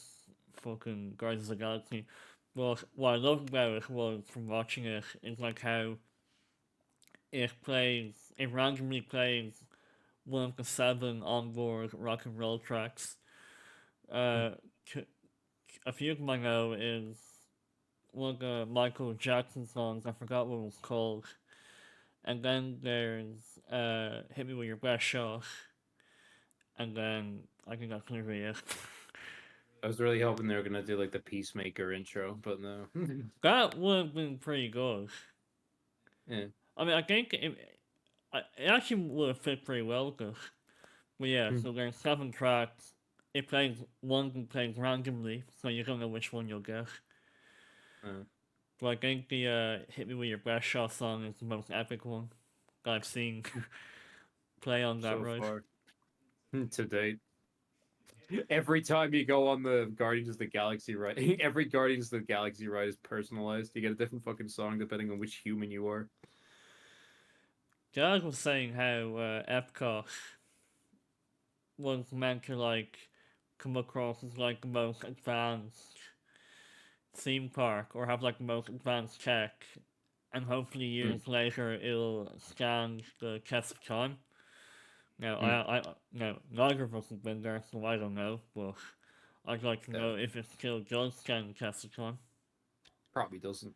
Speaker 1: fucking Guardians of the Galaxy. But what I loved about it was from watching it is like how it randomly plays one of the 7 onboard rock and roll tracks. Uh, a few of them I know is one of the Michael Jackson songs. I forgot what it was called. And then there's "Hit Me with Your Best Shot," and then I think that's gonna be it.
Speaker 2: I was really hoping they were gonna do like the Peacemaker intro, but no.
Speaker 1: That would have been pretty good.
Speaker 2: Yeah.
Speaker 1: I mean, I think it actually would have fit pretty well with it. But yeah,
Speaker 2: Hmm.
Speaker 1: so there's 7 tracks. It plays one plays randomly, so you don't know which one you'll get. But I think the "Hit Me with Your Best Shot" song is the most epic one that I've seen play on that
Speaker 2: So
Speaker 1: ride.
Speaker 2: far to date. Every time you go on the Guardians of the Galaxy ride, every Guardians of the Galaxy ride is personalized. You get a different fucking song depending on which human you are.
Speaker 1: Doug was saying how Epcot was meant to like come across as like the most advanced theme park or have like the most advanced tech, and hopefully years later it'll stand the test of time. Now, no, neither of us have been there, so I don't know, but I'd like to know if it still does stand the test of time.
Speaker 2: Probably doesn't.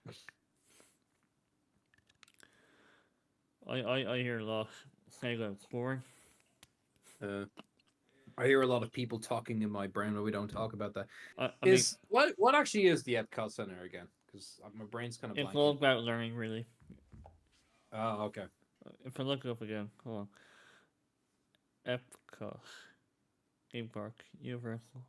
Speaker 1: I hear a lot say that it's boring.
Speaker 2: I hear a lot of people talking in my brain, but we don't talk about that.
Speaker 1: I mean,
Speaker 2: What actually is the Epcot Center again? Because my brain's kind of
Speaker 1: it's
Speaker 2: blanking.
Speaker 1: all about learning, really.
Speaker 2: Oh, okay.
Speaker 1: If I look it up again, hold on. Epcot theme park, Universal.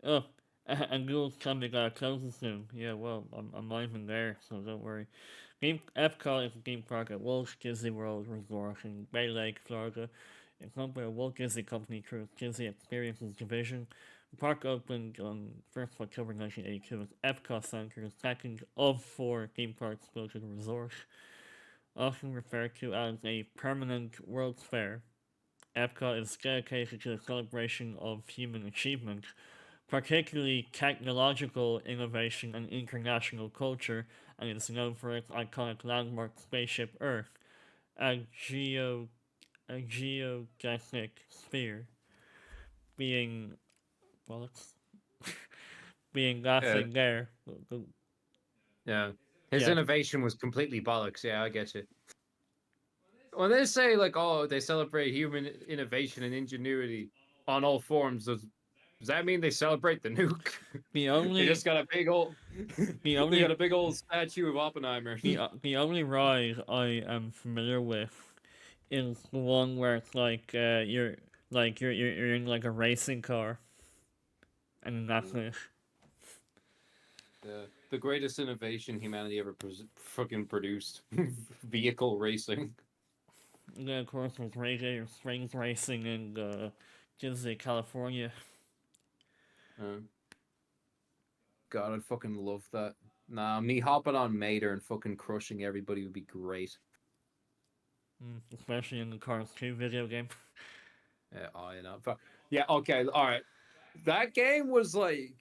Speaker 1: Oh, and Google's telling me that closing soon. Yeah, well, I'm not even there, so don't worry. Epcot is a theme park at Walt Disney World Resort in Bay Lake, Florida. It's owned by the Walt Disney Company through its Disney Experiences division. The park opened on 1st of October 1982 as Epcot Center, the second of 4 theme parks built at the resort. Often referred to as a permanent World's Fair, Epcot is dedicated to the celebration of human achievement, particularly technological innovation and international culture, and it is known for its iconic landmark Spaceship Earth, a geodesic sphere. being bollocks, being that
Speaker 2: Yeah,
Speaker 1: thing there.
Speaker 2: yeah. His
Speaker 1: Yeah,
Speaker 2: innovation was completely bollocks. Yeah, I get you. When they say like, oh, they celebrate human innovation and ingenuity on all forms, does that mean they celebrate the nuke?
Speaker 1: the
Speaker 2: They
Speaker 1: only
Speaker 2: just got a big old,
Speaker 1: the
Speaker 2: they got
Speaker 1: only
Speaker 2: a big old statue of Oppenheimer.
Speaker 1: the only ride I am familiar with is the one where it's like you're in like a racing car, and that's it.
Speaker 2: The greatest innovation humanity ever fucking produced, vehicle racing.
Speaker 1: And then of course there's Radiator Springs Racing in Disney, California.
Speaker 2: Uh, God, I'd fucking love that. Nah, me hopping on Mater and fucking crushing everybody would be great.
Speaker 1: Especially in the Cars 2 video game.
Speaker 2: Yeah, oh, you know. Yeah, okay, all right. That game was like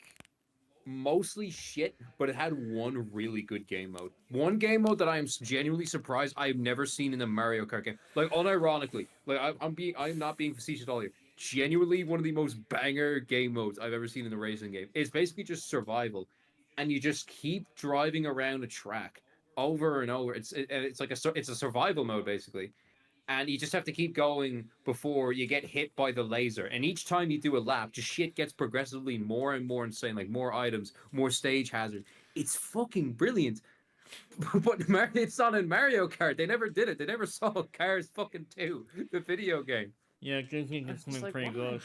Speaker 2: mostly shit, but it had one really good game mode. One game mode that I am genuinely surprised I've never seen in a Mario Kart game. Like, unironically, like I'm not being facetious at all here. Genuinely, one of the most banger game modes I've ever seen in a racing game. It's basically just survival, and you just keep driving around a track over and over. It's like it's a survival mode basically, and you just have to keep going before you get hit by the laser. And each time you do a lap, just shit gets progressively more and more insane, like more items, more stage hazards. It's fucking brilliant. But it's not in Mario Kart. They never did it. They never saw Cars fucking 2, the video game.
Speaker 1: Yeah, Disney
Speaker 2: I
Speaker 1: did
Speaker 2: was just
Speaker 1: something
Speaker 2: like,
Speaker 1: pretty
Speaker 2: why?
Speaker 1: good.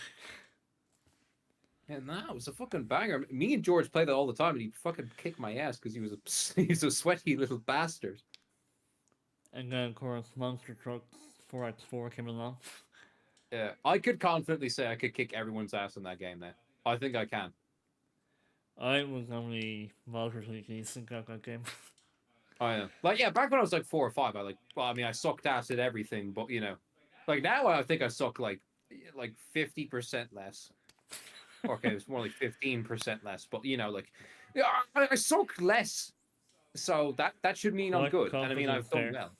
Speaker 2: Yeah, nah, it was a fucking banger. Me and George played that all the time, and he'd fucking kick my ass because he was a sweaty little bastard.
Speaker 1: And then of course Monster Truck 4x4 came along.
Speaker 2: Yeah, I could confidently say I could kick everyone's ass in that game. Now, I think I can.
Speaker 1: I was only moderately decent at that game.
Speaker 2: Oh yeah, like yeah. Back when I was like 4 or 5, well, I mean, I sucked ass at everything, but like now I think I suck like 50% less. Okay, it's more like 15% less, but like yeah, I suck less, so that should mean I'm
Speaker 1: What
Speaker 2: good, and I mean
Speaker 1: confidence
Speaker 2: I've done
Speaker 1: there?
Speaker 2: well.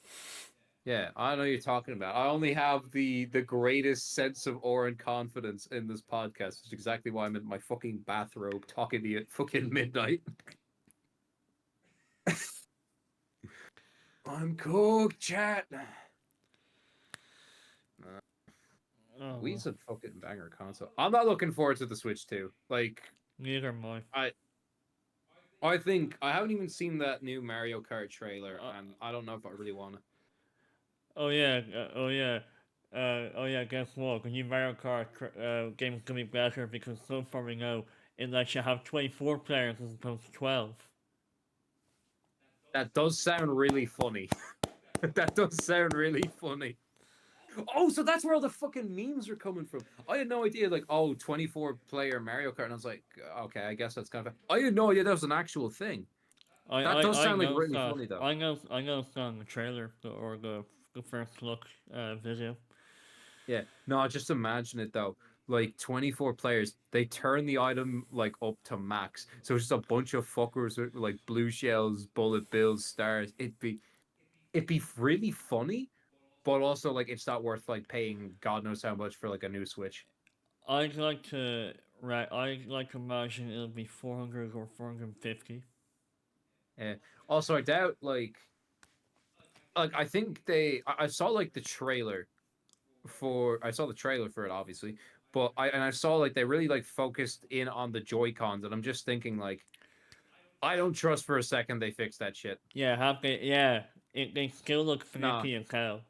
Speaker 2: Yeah, I know what you're talking about. I only have the greatest sense of awe and confidence in this podcast, which is exactly why I'm in my fucking bathrobe talking to you at fucking midnight. I'm cooked, chat.
Speaker 1: Oh well.
Speaker 2: We's a fucking banger console. I'm not looking forward to the Switch 2. Like,
Speaker 1: Neither am I.
Speaker 2: I I think I haven't even seen that new Mario Kart trailer,
Speaker 1: Uh,
Speaker 2: and I don't know if I really want to.
Speaker 1: oh yeah, oh yeah. Guess what? The new Mario Kart game is gonna be better because so far we know it lets you have 24 players as opposed to 12.
Speaker 2: That does sound really funny. That does sound really funny. Oh, so that's where all the fucking memes are coming from. I had no idea, like, 24-player Mario Kart, and I was like, okay, I guess that's kind of. I had no idea that was an actual thing. That does
Speaker 1: I
Speaker 2: sound like
Speaker 1: noticed
Speaker 2: really
Speaker 1: that.
Speaker 2: funny, though.
Speaker 1: I noticed that in the trailer or the first look video.
Speaker 2: Yeah. No, just imagine it though. Like 24 players, they turn the item like up to max. So it's just a bunch of fuckers with like blue shells, bullet bills, stars. It'd be really funny, but also like it's not worth like paying God knows how much for like a new Switch.
Speaker 1: I'd like to I'd like to imagine it'll be 400 or 450.
Speaker 2: Yeah. Also, I doubt like I think I saw like the trailer I saw the trailer for it obviously, but I saw like they really like focused in on the Joy-Cons, and I'm just thinking like I don't trust for a second they fixed that shit.
Speaker 1: Yeah, they still look
Speaker 2: Nah,
Speaker 1: finicky as hell.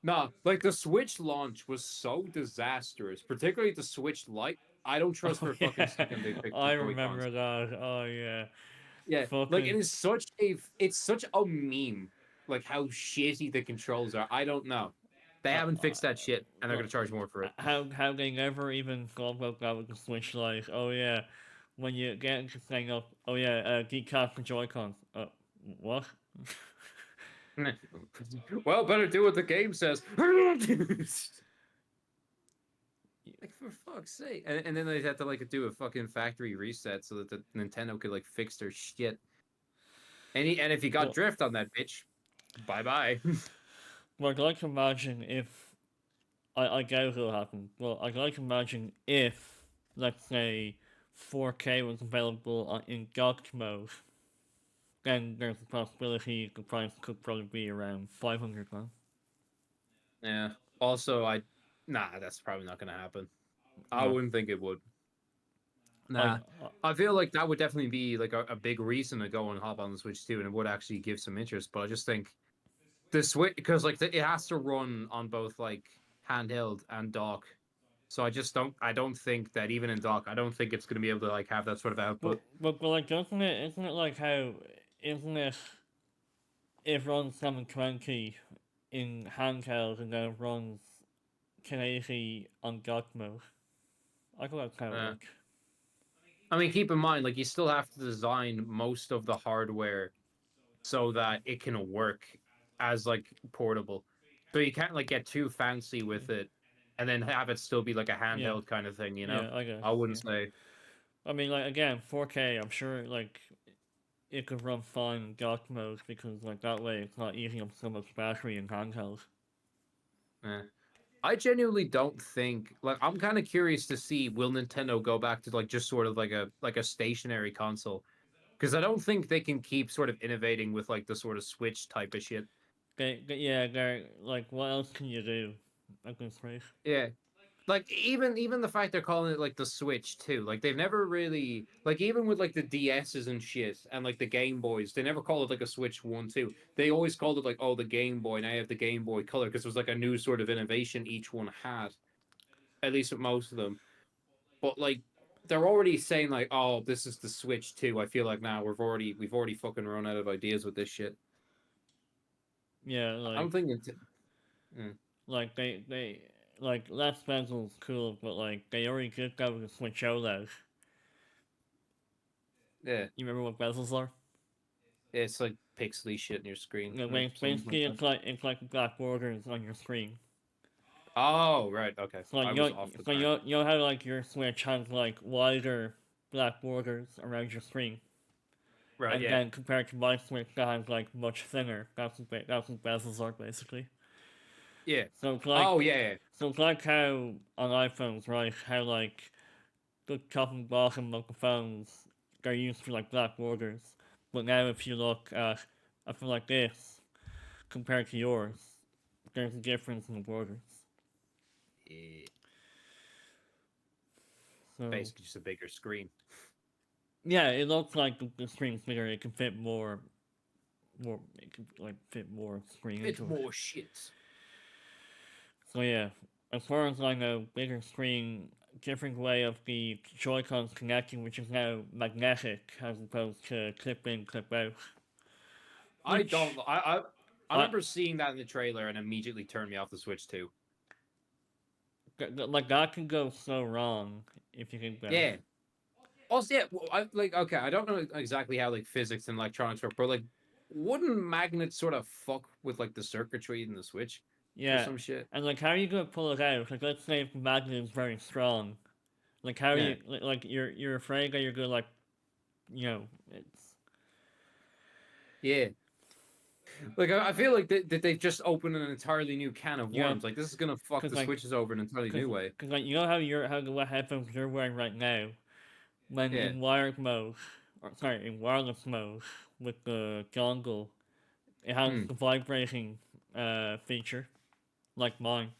Speaker 2: nah. Like the Switch launch was so disastrous, particularly the Switch Lite. I don't trust
Speaker 1: Oh
Speaker 2: for a fucking
Speaker 1: yeah,
Speaker 2: second they fixed the
Speaker 1: I
Speaker 2: Joy-Cons.
Speaker 1: remember that. Oh yeah,
Speaker 2: Yeah, like
Speaker 1: fucking
Speaker 2: it's such a meme. Like how shitty the controls are. I don't know. They
Speaker 1: uh,
Speaker 2: haven't fixed that shit, and they're
Speaker 1: uh,
Speaker 2: gonna charge more for it.
Speaker 1: how they never even thought about that with the Switch? Like, oh yeah, when you get into thing up, oh yeah, decap for Joy-Cons. What?
Speaker 2: Well, better do what the game says. Like for fuck's sake. And then they'd have to like do a fucking factory reset so that the Nintendo could like fix their shit. And if you got
Speaker 1: Well,
Speaker 2: drift on that bitch, bye bye.
Speaker 1: well, I'd like to imagine if I doubt it'll happen. Well, I'd like to imagine if, let's say, 4K was available in docked mode, then there's a possibility the price could probably be around 500 grand.
Speaker 2: Yeah. Also, nah, that's probably not gonna happen. I
Speaker 1: No,
Speaker 2: wouldn't think it would.
Speaker 1: I,
Speaker 2: Nah. I feel like that would definitely be like a big reason to go and hop on the Switch too, and it would actually give some interest. But I just think the Switch, because like it has to run on both like handheld and dock. So I don't think that even in dock, I don't think it's gonna be able to like have that sort of output.
Speaker 1: but like, isn't it like how, isn't it, it runs 720 in handheld and then it runs 1080 on dock mode? I thought that's how it
Speaker 2: Uh,
Speaker 1: worked.
Speaker 2: I mean, keep in mind, like you still have to design most of the hardware so that it can work as like portable. So you can't like get too fancy with it and then have it still be like a
Speaker 1: Yeah,
Speaker 2: handheld kind of thing, you know?
Speaker 1: yeah, I guess,
Speaker 2: I wouldn't
Speaker 1: yeah.
Speaker 2: say.
Speaker 1: I mean, like, again, 4K, I'm sure, like, it could run fine in dock mode because, like, that way it's not eating up so much battery in handheld.
Speaker 2: Eh. I genuinely don't think like I'm kind of curious to see will Nintendo go back to like just sort of like a stationary console because I don't think they can keep sort of innovating with like the sort of Switch type of shit.
Speaker 1: Yeah, they're, like, what else can you do? I guess, right?
Speaker 2: Yeah. Like even the fact they're calling it like the Switch too. Like they've never really like even with like the DSs and shit and like the Game Boys, they never called it like a Switch 1 2. They always called it like oh the Game Boy and I have the Game Boy Color because it was like a new sort of innovation each one had. At least with most of them. But like they're already saying like oh this is the Switch 2. I feel like now we've already fucking run out of ideas with this shit.
Speaker 1: Yeah,
Speaker 2: I'm thinking mm,
Speaker 1: like, like, less bezel's cool, but, like, they already did that with the Switch OLED.
Speaker 2: yeah.
Speaker 1: You remember what bezels are?
Speaker 2: It's like pixely shit in your screen
Speaker 1: Yeah,
Speaker 2: or something like
Speaker 1: basically,
Speaker 2: that.
Speaker 1: it's like black borders on your screen.
Speaker 2: Oh right, okay.
Speaker 1: So, like,
Speaker 2: I was off the mark.
Speaker 1: you know how, like, your Switch has, like, wider black borders around your screen?
Speaker 2: Right,
Speaker 1: And
Speaker 2: yeah.
Speaker 1: then compared to my Switch that has, like, much thinner. That's what bezels are, basically.
Speaker 2: Yeah.
Speaker 1: So it's
Speaker 2: Oh
Speaker 1: like,
Speaker 2: yeah, yeah.
Speaker 1: so it's like how on iPhones, right? How, like, the top and bottom of the phones, they're used for, like, black borders. But now if you look at a phone like this compared to yours, there's a difference in the borders.
Speaker 2: Yeah.
Speaker 1: So
Speaker 2: Basically just a bigger screen.
Speaker 1: yeah, it looks like the screen's bigger. It can fit it can, like, fit more screen
Speaker 2: Bit
Speaker 1: into it.
Speaker 2: more shit.
Speaker 1: So yeah, as far as I know, bigger screen, different way of the Joy-Cons connecting, which is now magnetic as opposed to clip in, clip out.
Speaker 2: I don't
Speaker 1: Which
Speaker 2: I
Speaker 1: I
Speaker 2: remember seeing that in the trailer and immediately turned me off the Switch too.
Speaker 1: like, that can go so wrong if you think about it.
Speaker 2: Yeah. Also, yeah, well, I like okay, I don't know exactly how like physics and electronics work, but like wouldn't magnets sort of fuck with like the circuitry in the Switch or
Speaker 1: Yeah,
Speaker 2: some shit?
Speaker 1: and, like, how are you gonna pull it out? Like, let's say if the magnet is very strong, like, how are
Speaker 2: Yeah.
Speaker 1: you, like, you're afraid that you're gonna, like, it's
Speaker 2: Yeah. Like I feel like that they've just opened an entirely new can of
Speaker 1: you know,
Speaker 2: worms. Like this is gonna fuck
Speaker 1: cause
Speaker 2: the
Speaker 1: like,
Speaker 2: Switches over in an entirely
Speaker 1: cause,
Speaker 2: new way.
Speaker 1: cause like, you know how what headphones you're wearing right now, when
Speaker 2: Yeah.
Speaker 1: in wired mode, or sorry, in wireless mode with the dongle, it has
Speaker 2: Hmm.
Speaker 1: the vibrating feature, like mine.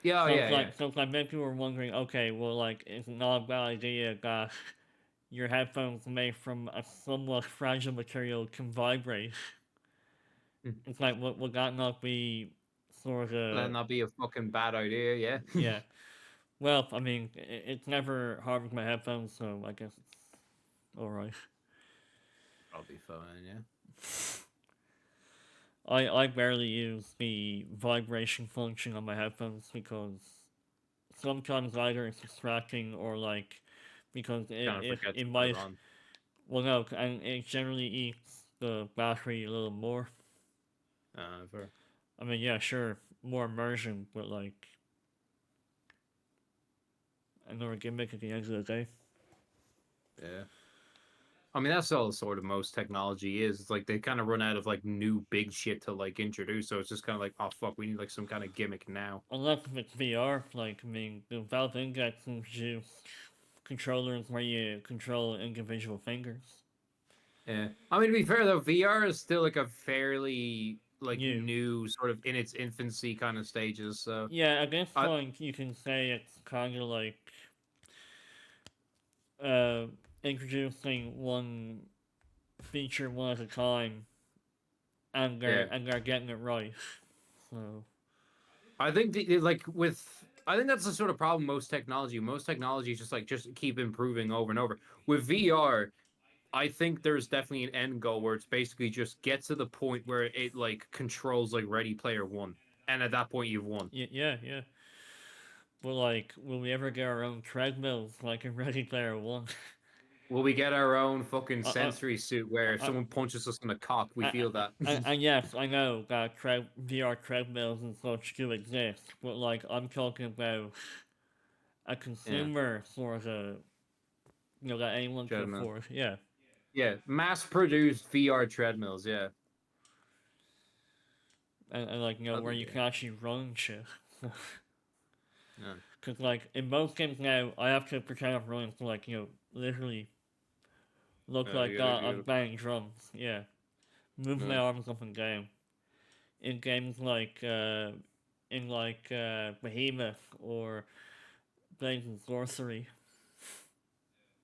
Speaker 2: Yeah, oh, yeah, yeah.
Speaker 1: So it's like many people were wondering, okay, well, like, it's not a bad idea that your headphones made from a somewhat fragile material can vibrate.
Speaker 2: Hmm.
Speaker 1: It's like, would that not be sort
Speaker 2: That'd
Speaker 1: of,
Speaker 2: not be a fucking bad idea, yeah.
Speaker 1: yeah. Well, I mean, it's never harmed my headphones, so I guess it's alright.
Speaker 2: I'll be fine, yeah.
Speaker 1: I barely use the vibration function on my headphones because sometimes either it's distracting or, like, because
Speaker 2: Kind of forget
Speaker 1: it
Speaker 2: to put it
Speaker 1: might,
Speaker 2: on.
Speaker 1: well, no, and it generally eats the battery a little more.
Speaker 2: For
Speaker 1: I mean, yeah, sure, more immersion, but, like, another gimmick at the end of the day.
Speaker 2: yeah. I mean, that's all sort of most technology is. It's like they kind of run out of like new big shit to like introduce, so it's just kind of like, oh fuck, we need like some kind of gimmick now.
Speaker 1: Unless if it's VR, like, I mean, the Valve Index gives you controllers where you control individual fingers.
Speaker 2: Yeah, I mean to be fair though, VR is still like a fairly like
Speaker 1: New.
Speaker 2: new sort of in its infancy kind of stages. So
Speaker 1: Yeah, I guess,
Speaker 2: I
Speaker 1: like, you can say it's kind of like uh, introducing one feature one at a time, and
Speaker 2: yeah,
Speaker 1: they're getting it right. So
Speaker 2: I think like with I think that's the sort of problem most technology. Most technology is just like just keep improving over and over. With VR, I think there's definitely an end goal where it's basically just get to the point where it like controls like Ready Player One, and at that point you've won.
Speaker 1: yeah, yeah. But like, will we ever get our own treadmills like in Ready Player One?
Speaker 2: Will we get our own fucking
Speaker 1: uh, uh,
Speaker 2: sensory suit where if
Speaker 1: uh,
Speaker 2: someone punches us in the cock, we feel that?
Speaker 1: and yes, I know that VR treadmills and such do exist, but like, I'm talking about a
Speaker 2: Yeah,
Speaker 1: consumer sort of, that anyone can
Speaker 2: treadmill.
Speaker 1: afford. Yeah,
Speaker 2: Yeah, mass-produced VR treadmills. Yeah,
Speaker 1: and like,
Speaker 2: that'd
Speaker 1: where
Speaker 2: be
Speaker 1: you
Speaker 2: good.
Speaker 1: can actually run shit.
Speaker 2: Yeah,
Speaker 1: Cause like in most games now, I have to pretend I'm running to like literally look
Speaker 2: yeah,
Speaker 1: like that.
Speaker 2: you
Speaker 1: I'm
Speaker 2: gotta,
Speaker 1: banging drums. Yeah, move my
Speaker 2: yeah.
Speaker 1: arms up and down. In games like Behemoth or Blades and Sorcery,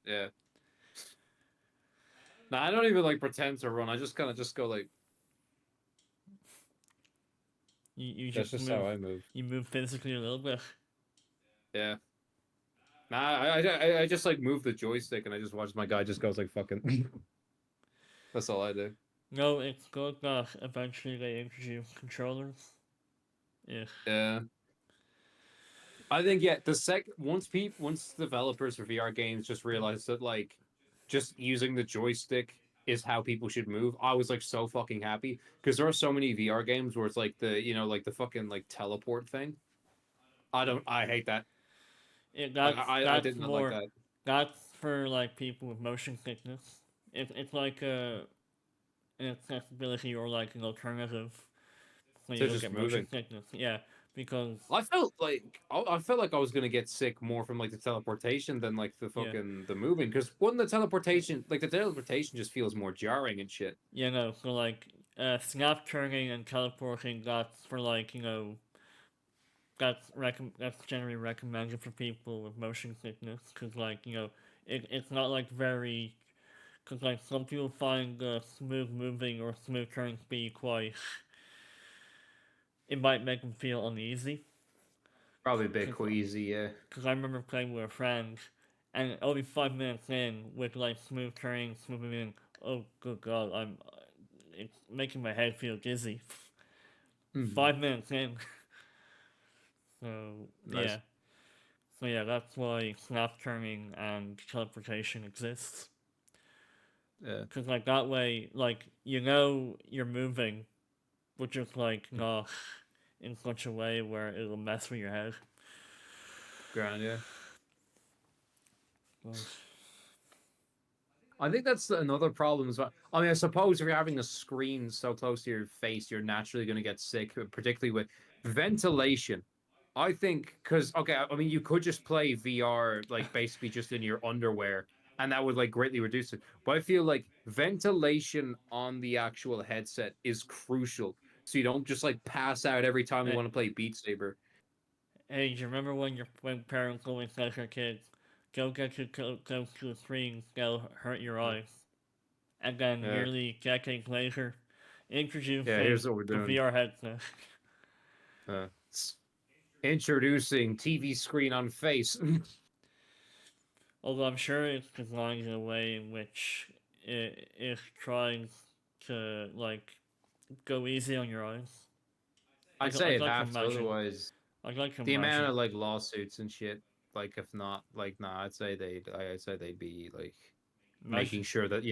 Speaker 2: Yeah. No, I don't even like pretend to run. I just kind of just go like
Speaker 1: you
Speaker 2: that's
Speaker 1: just
Speaker 2: just how
Speaker 1: move.
Speaker 2: I move.
Speaker 1: You move physically a little bit.
Speaker 2: Yeah. Nah, I just like move the joystick and I just watch my guy just goes like fucking. That's all I do.
Speaker 1: No, it's good that eventually they introduce controllers. Yeah,
Speaker 2: Yeah. I think yeah, the sec once developers for VR games just realized that like just using the joystick is how people should move. I was like so fucking happy because there are so many VR games where it's like the like the fucking like teleport thing. I hate that. Like I
Speaker 1: that's
Speaker 2: did not like
Speaker 1: more.
Speaker 2: that.
Speaker 1: That's for like people with motion sickness. It's like an accessibility or like an alternative when you
Speaker 2: To
Speaker 1: don't
Speaker 2: just
Speaker 1: get motion
Speaker 2: moving.
Speaker 1: sickness. Yeah, because
Speaker 2: I felt like I was gonna get sick more from like the teleportation than like the
Speaker 1: yeah,
Speaker 2: fucking the moving because the teleportation just feels more jarring and shit.
Speaker 1: no. So like snap turning and teleporting. That's for like that's generally recommended for people with motion sickness because like it's not like very because like some people find smooth moving or smooth turning to be quite it might make them feel uneasy
Speaker 2: Probably a bit
Speaker 1: because
Speaker 2: queasy, yeah.
Speaker 1: I remember playing with a friend, and only 5 minutes in with like smooth turning, smooth moving. Oh good god, it's making my head feel dizzy.
Speaker 2: Hmm.
Speaker 1: 5 minutes in, so
Speaker 2: Nice.
Speaker 1: yeah, that's why snap turning and teleportation exists.
Speaker 2: Yeah.
Speaker 1: Cause like that way, like you're moving, but just like not in such a way where it'll mess with your head.
Speaker 2: Grand, yeah.
Speaker 1: But
Speaker 2: I think that's another problem as well. I mean, I suppose if you're having a screen so close to your face, you're naturally going to get sick, particularly with ventilation. I think because okay, I mean, you could just play VR like basically just in your underwear, and that would like greatly reduce it. But I feel like ventilation on the actual headset is crucial, so you don't just like pass out every time you
Speaker 1: hey,
Speaker 2: want to play Beat Saber.
Speaker 1: hey, do you remember when parents always tell their kids, "Go get too close to the screen, they'll hurt your
Speaker 2: Uh,
Speaker 1: eyes." And then
Speaker 2: Yeah,
Speaker 1: nearly decades later,
Speaker 2: yeah.
Speaker 1: introducing
Speaker 2: Here's what we're
Speaker 1: the
Speaker 2: doing.
Speaker 1: VR headset.
Speaker 2: Uh, Introducing TV screen on face.
Speaker 1: Although I'm sure it's designed in a way in which it tries to like go easy on your eyes.
Speaker 2: I'd say
Speaker 1: I'd
Speaker 2: it
Speaker 1: like to
Speaker 2: have to,
Speaker 1: imagine.
Speaker 2: otherwise
Speaker 1: I'd like to
Speaker 2: the amount
Speaker 1: imagine.
Speaker 2: of like lawsuits and shit. Like if not, like nah, I'd say they'd be like making
Speaker 1: Imagine.
Speaker 2: sure that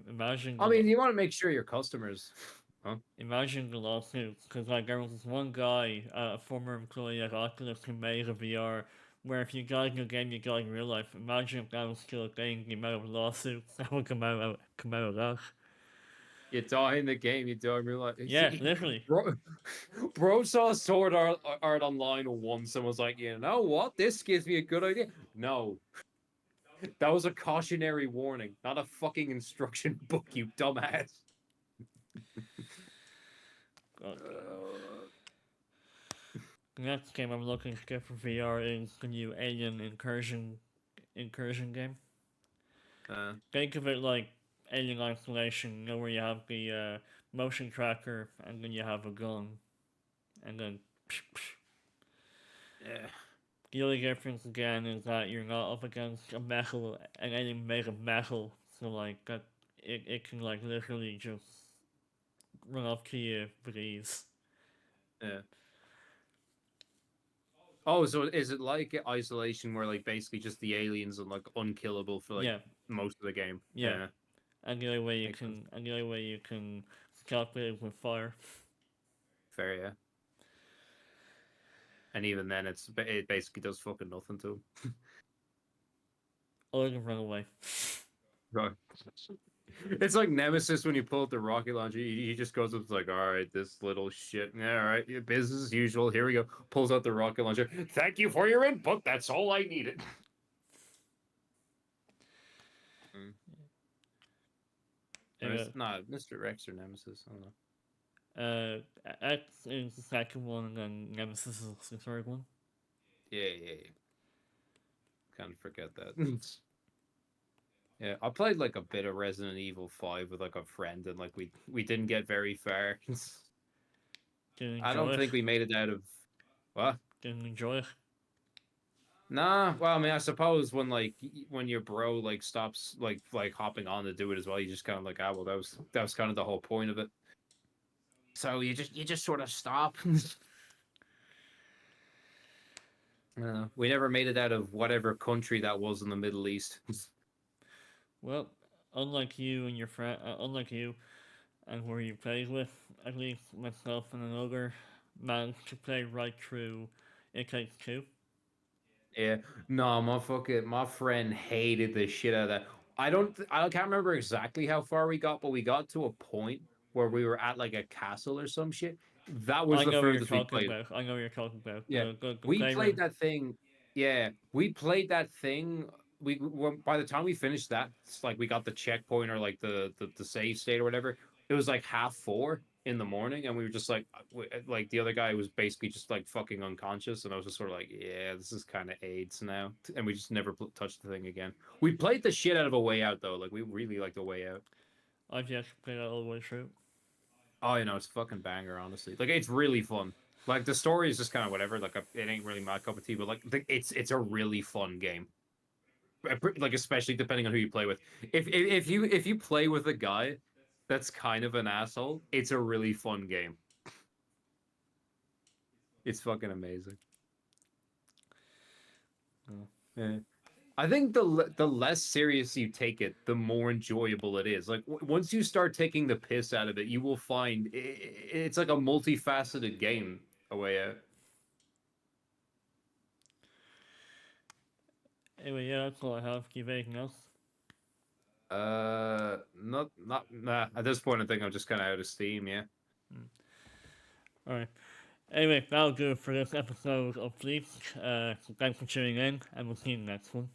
Speaker 1: Imagine
Speaker 2: I mean, you want to make sure your customers, huh?
Speaker 1: imagine the lawsuits because like there was this one guy, a former employee at Oculus, who made a VR where if you die in the game, you die in real life. Imagine if that was still a game, the amount of lawsuits that would come out of that.
Speaker 2: You die in the game, you die in real life.
Speaker 1: Yeah, literally.
Speaker 2: Bro saw Sword Art Online once and was like, you know what? This gives me a good idea. No, that was a cautionary warning, not a fucking instruction book, you dumbass.
Speaker 1: God. The next game I'm looking to get for VR is the new Alien Incursion game. Think of it like Alien Isolation, you know, where you have the motion tracker and then you have a gun, and then.
Speaker 2: Yeah.
Speaker 1: The only difference again is that you're not up against an alien made of metal, so like that it can like literally just run up to you with ease.
Speaker 2: Yeah. Oh, so is it like Isolation, where like basically just the aliens are like unkillable for like
Speaker 1: Yeah,
Speaker 2: most of the game?
Speaker 1: yeah. And the only way you
Speaker 2: Makes sense.
Speaker 1: can calculate it with fire.
Speaker 2: Fair, yeah. And even then, it basically does fucking nothing to him.
Speaker 1: Or you can run away.
Speaker 2: Right. It's like Nemesis when you pull up the rocket launcher. He just goes up, like, all right, this little shit. Yeah, all right, yeah, business as usual. Here we go. Pulls out the rocket launcher. Thank you for your input. That's all I needed. Not Mr. Rex or Nemesis. I don't know.
Speaker 1: X is the second one, and then Nemesis is the third one.
Speaker 2: Yeah. Kind of forget that. Yeah, I played like a bit of Resident Evil 5 with like a friend, and like we didn't get very far. I don't think we made it out of what?
Speaker 1: Didn't enjoy it.
Speaker 2: Nah, well, I mean, I suppose when when your bro like stops like hopping on to do it as well, you just kind of like, well, that was kind of the whole point of it. So you just sort of stop. We never made it out of whatever country that was in the Middle East.
Speaker 1: Well, unlike you and your friend, unlike you and where you played with, at least myself and another managed to play right through It Takes Two.
Speaker 2: Yeah, no, my friend hated the shit out of that. I can't remember exactly how far we got, but we got to a point where we were at like a castle or some shit. That was
Speaker 1: I
Speaker 2: the
Speaker 1: know what you're
Speaker 2: furthest we
Speaker 1: talking
Speaker 2: played.
Speaker 1: about. I know what you're talking about.
Speaker 2: Yeah,
Speaker 1: The
Speaker 2: we
Speaker 1: flavor.
Speaker 2: played that thing. Yeah, we played that thing. By the time we finished that, it's like we got the checkpoint or like the save state or whatever. It was like 3:30 in the morning, and we were just like the other guy was basically just like fucking unconscious, and I was just sort of like, yeah, this is kind of AIDS now, and we just never touched the thing again. We played the shit out of A Way Out though. Like we really liked A Way Out.
Speaker 1: I've yet to play that all the way through.
Speaker 2: Oh, it's fucking banger, honestly. Like it's really fun. Like the story is just kind of whatever. Like it ain't really my cup of tea, but like it's a really fun game. Like especially depending on who you play with. If you play with a guy that's kind of an asshole, it's a really fun game. It's fucking amazing. Yeah. I think the less serious you take it, the more enjoyable it is. Like once you start taking the piss out of it, you will find it's like a multifaceted game. A Way Out.
Speaker 1: Anyway, yeah, that's all I have. Do you have anything else?
Speaker 2: Not nah. At this point, I think I'm just kind of out of steam. Yeah.
Speaker 1: Alright. Anyway, that'll do it for this episode of Bleach. Thanks for tuning in, and we'll see you in the next one.